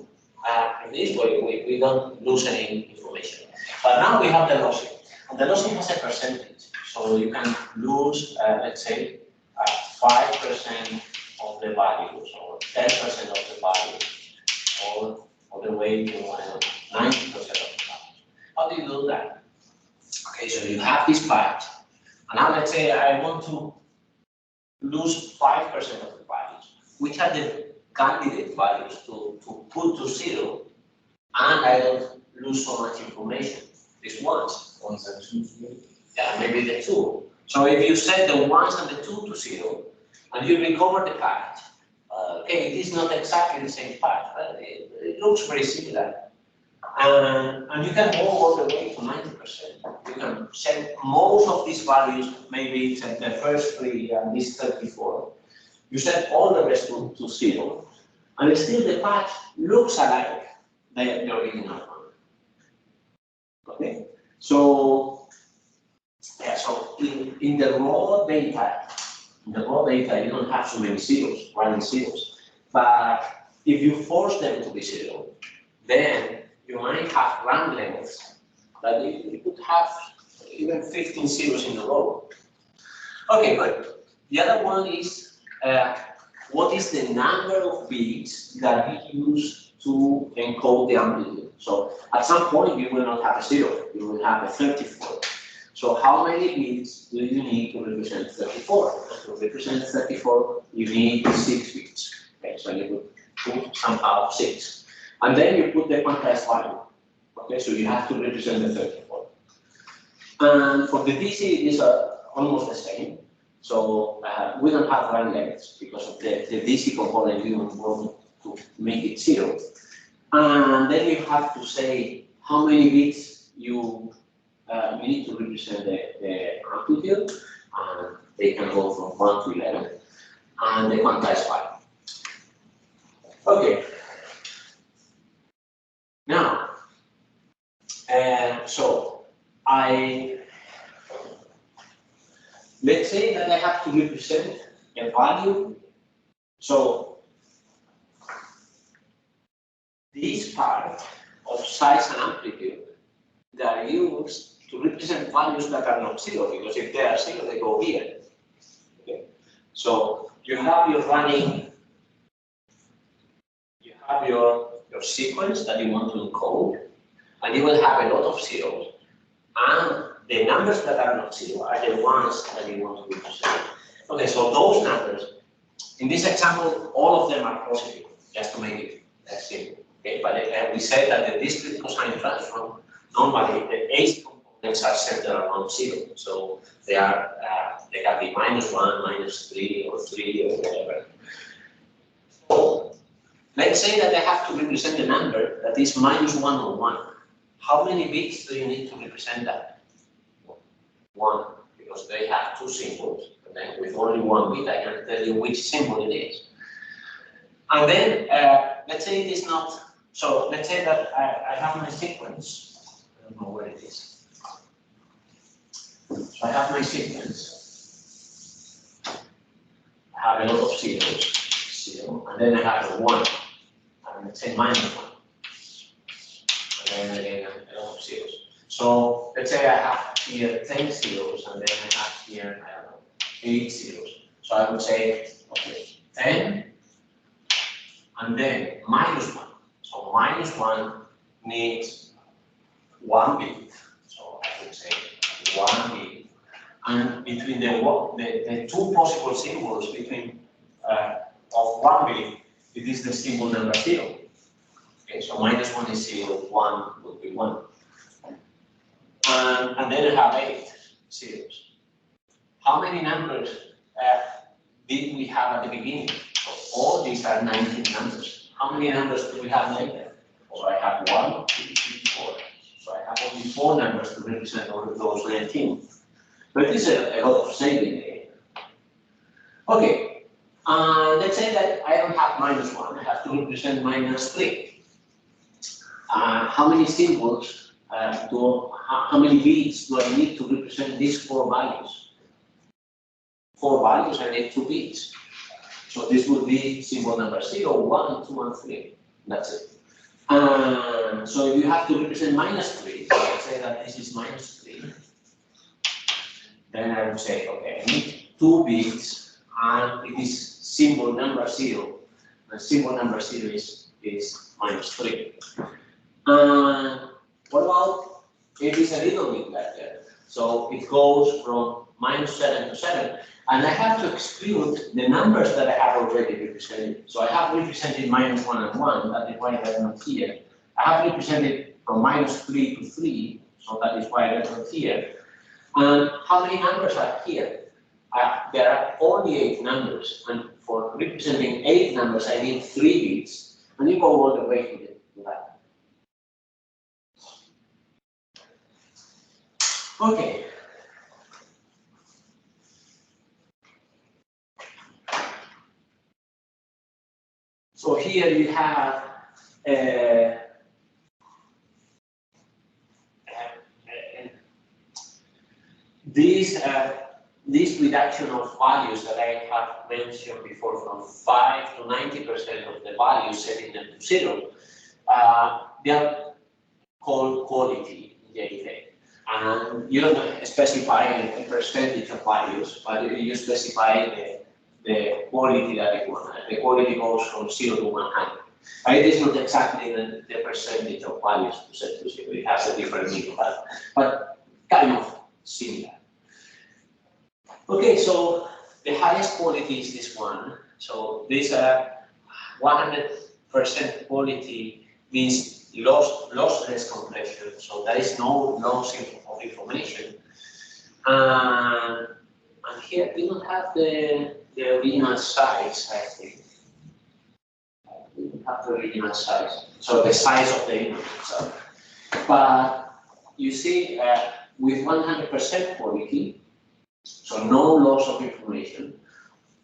in this way, we don't lose any information. But now we have the lossy, and the lossy has a percentage, so you can lose, let's say, 5% of the value, or 10% of the value, or all the way to 90% of the value. How do you do that? Okay, so you have this part, and now let's say I want to lose 5% of the values. Which are the candidate values to put to zero, and I don't lose so much information? These ones. Ones and twos, maybe? Yeah, maybe the two. So if you set the ones and the two to zero, and you recover the part, okay, it is not exactly the same part, but it looks very similar. And you can go all the way to 90%. You can set most of these values, maybe set the first three and this 34. You set all the rest to zero, and still the patch looks alike the original one. Okay, so yeah, so in the raw data, you don't have so many zeros, running zeros. But if you force them to be zero, then you might have run lengths that you could have even 15 zeros in a row. Okay, good. The other one is what is the number of bits that we use to encode the amplitude? So at some point you will not have a zero, you will have a 34. So how many bits do you need to represent 34? To represent 34, you need 6 bits. Okay, so you would put somehow 6. And then you put the quantized value. Okay, so you have to represent the 34. And for the DC, it is almost the same. So we don't have run lengths because of the DC component. You want to make it zero. And then you have to say how many bits you need to represent the amplitude. And they can go from 1 to 11. And the quantized value. Okay. Now, so let's say that I have to represent a value. So this part of size and amplitude, they are used to represent values that are not zero, because if they are zero, they go here. Okay. So you have your running, you have your sequence that you want to encode, and you will have a lot of zeros. And the numbers that are not zero are the ones that you want to represent. Okay, so those numbers, in this example, all of them are positive, just to make it simple. Okay, but we said that the discrete cosine transform, normally the AC components are centered around zero. So they can be -1, -3, or 3, or whatever. So let's say that I have to represent a number that is -1 or 1. how many bits do you need to represent that? One, because they have two symbols, and then with only one bit, I can tell you which symbol it is. And then, let's say it is not, so let's say that I have my sequence. I don't know where it is. So I have my sequence. I have a lot of zeros, 0, and then I have a 1, and let's say minus 1. And then again, a lot of zeros. So let's say I have here 10 zeros, and then I have here, I don't know, 8 zeros. So I would say, okay, 10, and then minus 1. So minus 1 needs 1 bit. So I would say 1 bit. And between the two possible symbols between of 1 bit, it is the symbol number 0. Okay, so minus 1 is 0, 1 would be 1. And then I have 8 zeros. How many numbers did we have at the beginning? So all these are 19 numbers. How many numbers do we have later? So I have 1, 2, 3, 4. So I have only 4 numbers to represent all of those 19. But it is a lot of saving there. Okay, let's say that I don't have minus 1. I have to represent minus 3. How many symbols how many bits do I need to represent these 4 values? 4 values, I need 2 bits. So this would be symbol number 0, 1, 2, and 3. That's it. So if you have to represent minus 3, so let's say that this is minus 3. Then I would say, okay, I need 2 bits, and it is symbol number 0. The symbol number 0 is minus 3. What about it is a little bit better? So it goes from minus 7 to 7, and I have to exclude the numbers that I have already represented. So I have represented minus 1 and 1, that is why they're not here. I have represented from minus 3 to 3, so that is why they're not here. And how many numbers are here? There are only 8 numbers, and for representing 8 numbers, I need 3 bits, and you go all the way to that. Okay. So here you have this reduction of values that I have mentioned before, from 5 to 90% of the values, setting them to 0, they are called quality in JPEG. And you don't specify a percentage of values, but you specify the quality that you want. The quality goes from 0 to 100. But it is not exactly the percentage of values to set to 0. It has a different meaning, but kind of similar. Okay, so the highest quality is this one. So this 100% quality means lossless compression. So there is no loss of information. And here we don't have the original size, I think. We don't have the original size. So the size of the image itself. But you see, with 100% quality, so no loss of information,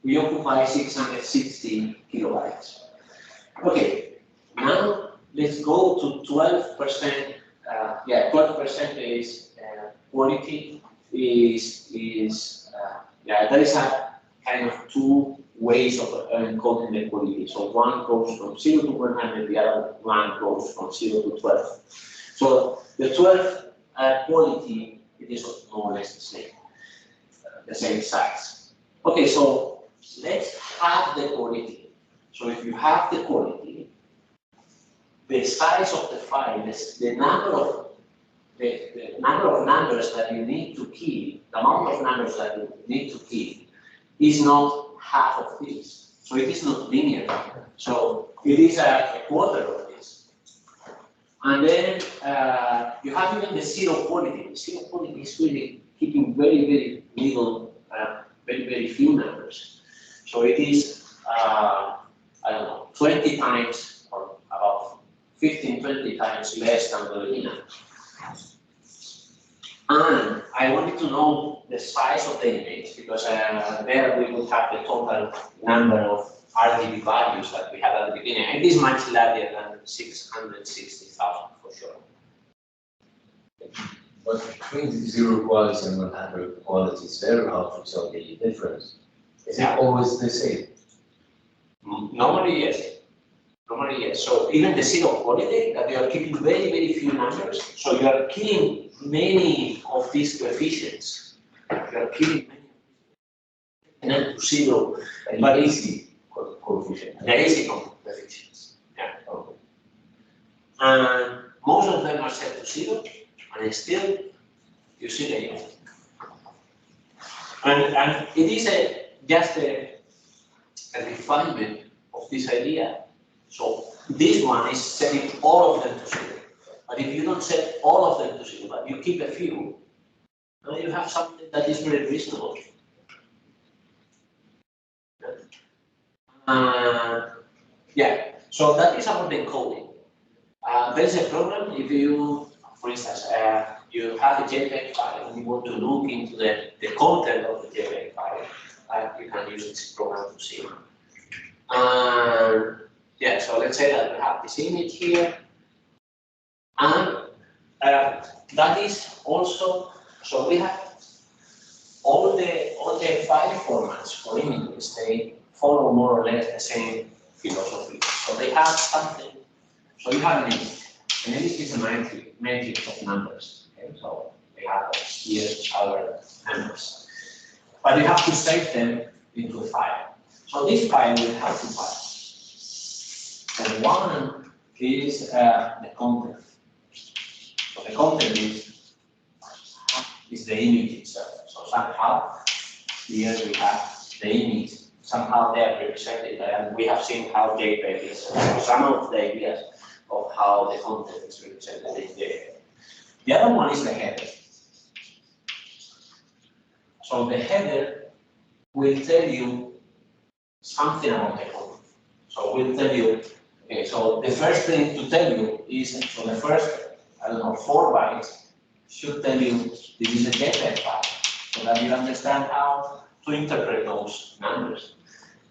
we occupy 660 kilobytes. Okay, now let's go to 12%. 12% is quality there is a kind of 2 ways of encoding the quality. So one goes from 0 to 100, the other one goes from 0 to 12. So the 12 quality, it is more or less the same size. Okay, so let's have the quality. So if you have the quality, the size of the file, the number of numbers that you need to keep, the amount of numbers that you need to keep, is not half of this. So it is not linear. So it is a quarter of this. And then you have even the 0 quality. The 0 quality is really keeping very, very little, very, very few numbers. So it is, I don't know, 20 times or about 15, 20 times less than the original. And I wanted to know the size of the image because there we would have the total number of RGB values that we had at the beginning. It is much larger than 660,000 for sure. But between 0 quality and 100 quality, it's very hard to tell the difference. Is it always the same? Normally, yes. Normally, yes. So even the zero quality, that you are keeping very, very few numbers, so you are killing many of these coefficients. You are killing many of these. And zero, but easy Coefficient. the easy coefficients. Yeah. Okay. And most of them are set to zero, and still you see the image. And it is just a refinement of this idea. So this one is setting all of them to zero. But if you don't set all of them to zero, but you keep a few, now you have something that is very reasonable. Yeah, so that is about the encoding. There is a program if you, for instance, you have a JPEG file and you want to look into the content of the JPEG file, you can use this program to see. Yeah, so let's say that we have this image here, and that is also, so we have all the file formats for images, they follow more or less the same philosophy. So they have something, so you have an image. An image is a matrix of numbers. Okay? So they have here our numbers. But you have to save them into a file. So this file will have two files. And one is the content. So the content is the image itself. So somehow here we have the image. Somehow they are represented, and we have seen how JPEG is. So some of the ideas of how the content is represented in JPEG. The other one is the header. So the header will tell you something about the content. So we'll tell you, okay, so the first thing to tell you is, so the first, 4 bytes should tell you this is a JPEG file, so that you understand how to interpret those numbers.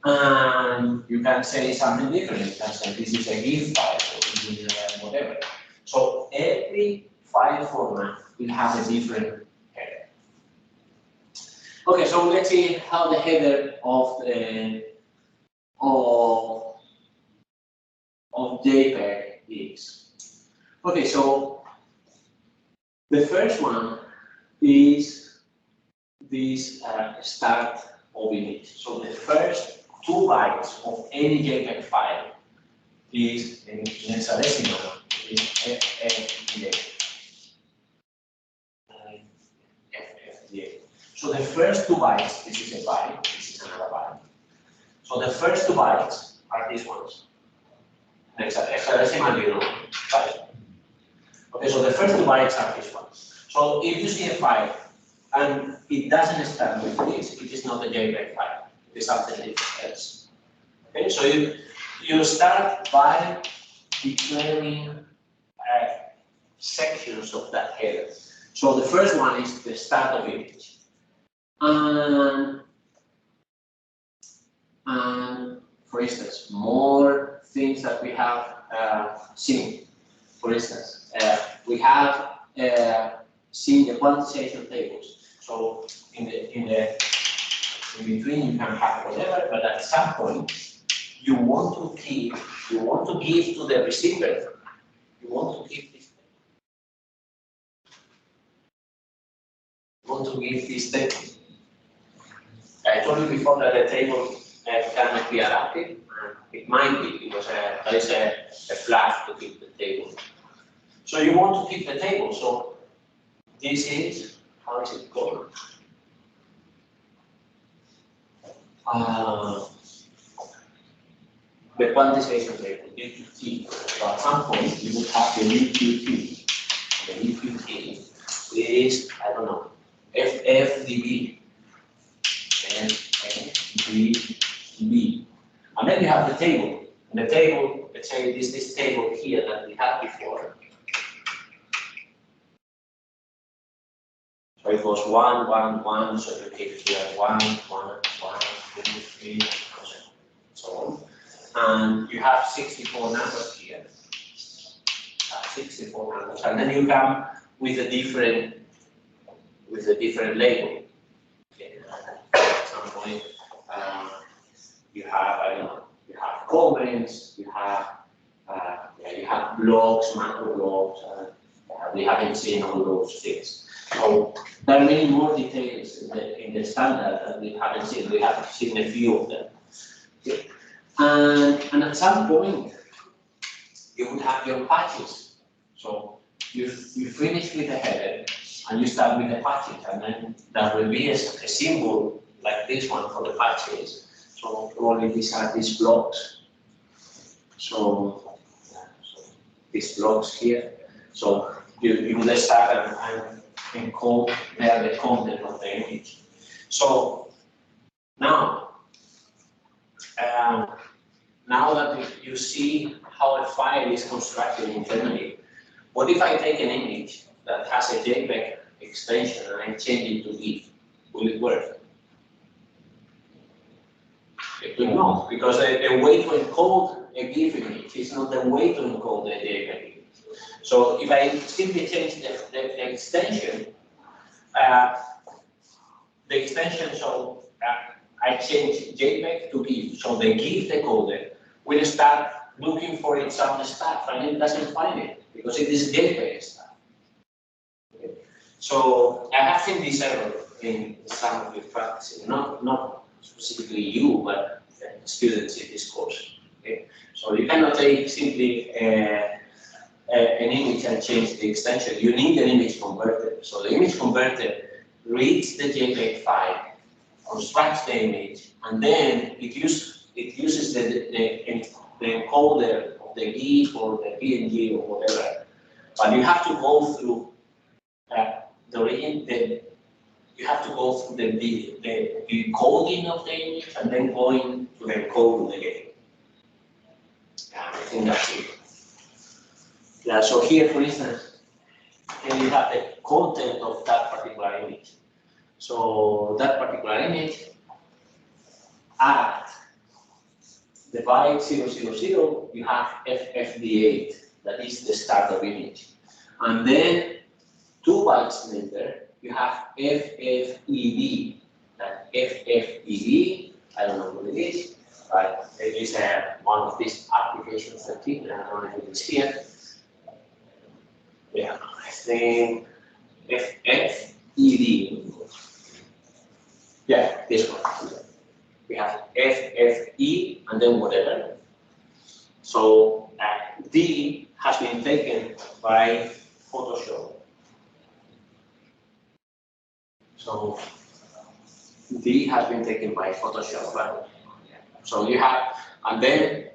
And you can say something different. You can say this is a GIF file, or this is whatever. So every file format will have a different header. Okay, so let's see how the header of JPEG is. Okay, so the first one is this start of image. So the first 2 bytes of any JPEG file is in hexadecimal, is FFDA. So the first 2 bytes, this is a byte, this is another byte. So the first 2 bytes are these ones. Hexadecimal, you know, byte. Okay, so the first 2 bytes are these ones. So if you see a file and it doesn't start with this, it is not a JPEG file. It is something else. Okay, so you start by declaring sections of that header. So the first one is the start of image. And for instance, more things that we have seen. For instance, we have seen the quantization tables. So in between you can have whatever, but at some point you want to give to the receiver, you want to give this. You want to give this table. I told you before that the table cannot be adapted. It might be because there is a flag to keep the table. So you want to keep the table. So this is, how is it called? The quantization table, Lec20. So at some point you would have the Lec20. The Lec20 is, I don't know, FFDB. FFDB. And then you have the table. And the table, let's say this table here that we had before. So it goes 1, 1, 1, so you keep here 1, 1, 1, 2, 3, so on. And you have 64 numbers here. 64 numbers, and then you come with a different label. Okay. At some point, you have, I don't know, you have comments, you have blocks, macro blocks. We haven't seen all those things. So there are many more details in the standard that we haven't seen. We have seen a few of them. Okay. And at some point, you would have your patches. So you finish with the header and you start with the patches, and then there will be a symbol like this one for the patches. So probably these are these blocks. So these blocks here. So you would start and encode there the content of the image. So now, now that you see how a file is constructed internally, what if I take an image that has a JPEG extension and I change it to GIF? Will it work? It will not, because the way to encode a GIF image is not the way to encode the JPEG image. So if I simply change the extension, so I change JPEG to GIF, so the GIF decoder will start looking for its own stuff, and it doesn't find it because it is JPEG stuff. Okay. So I have seen this error in some of your practices, not specifically you, but students in this course. Okay. So you cannot take simply an image and change the extension. You need an image converter. So the image converter reads the JPEG file, constructs the image, and then it uses the encoder of the GIF or the PNG or whatever. But you have to go through you have to go through the encoding of the image and then going to the encode again. Yeah, I think that's it. Yeah, so here, for instance, here you have the content of that particular image. So that particular image, at the byte 000, you have FFD8, that is the startup image. And then 2 bytes later, you have FFED. That FFED, I don't know what it is, but it is one of these applications 13, I don't know if it is here. Yeah, I think FFED. Yeah, this one. We have FFE and then whatever. So D has been taken by Photoshop. So D has been taken by Photoshop. Right? So you have, and then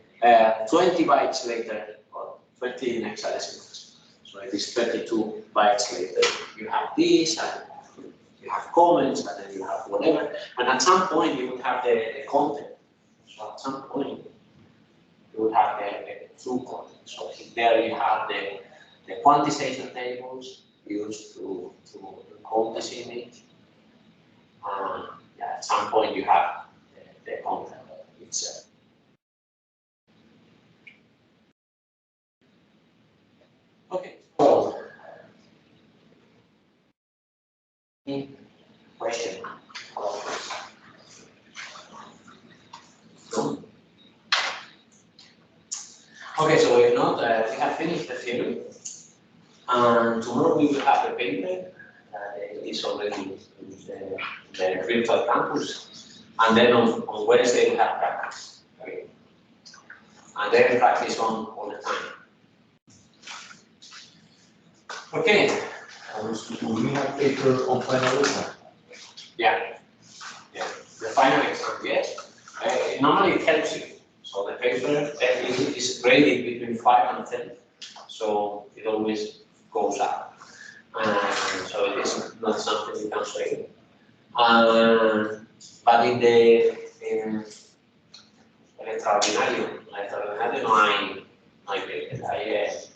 20 bytes later, or 20 in hexadecimals. So it is 32 bytes later. You have this, and you have comments, and then you have whatever. And at some point, you would have the content. So at some point, you would have the true content. So there you have the quantization tables used to encode this image. Yeah, at some point, you have the content itself. Okay, so question. Okay, so if not, we have finished the theory, and tomorrow we will have a paper that is already in the virtual campus, and then on Wednesday we have practice. Okay. And then practice on all the time. Okay. Do we have paper on final exam? Yeah. Yeah. The final exam, yes. Normally it helps you. So the paper is graded between 5 and 10. So it always goes up. So it is not something you can say. But in the extraordinario no hay paper.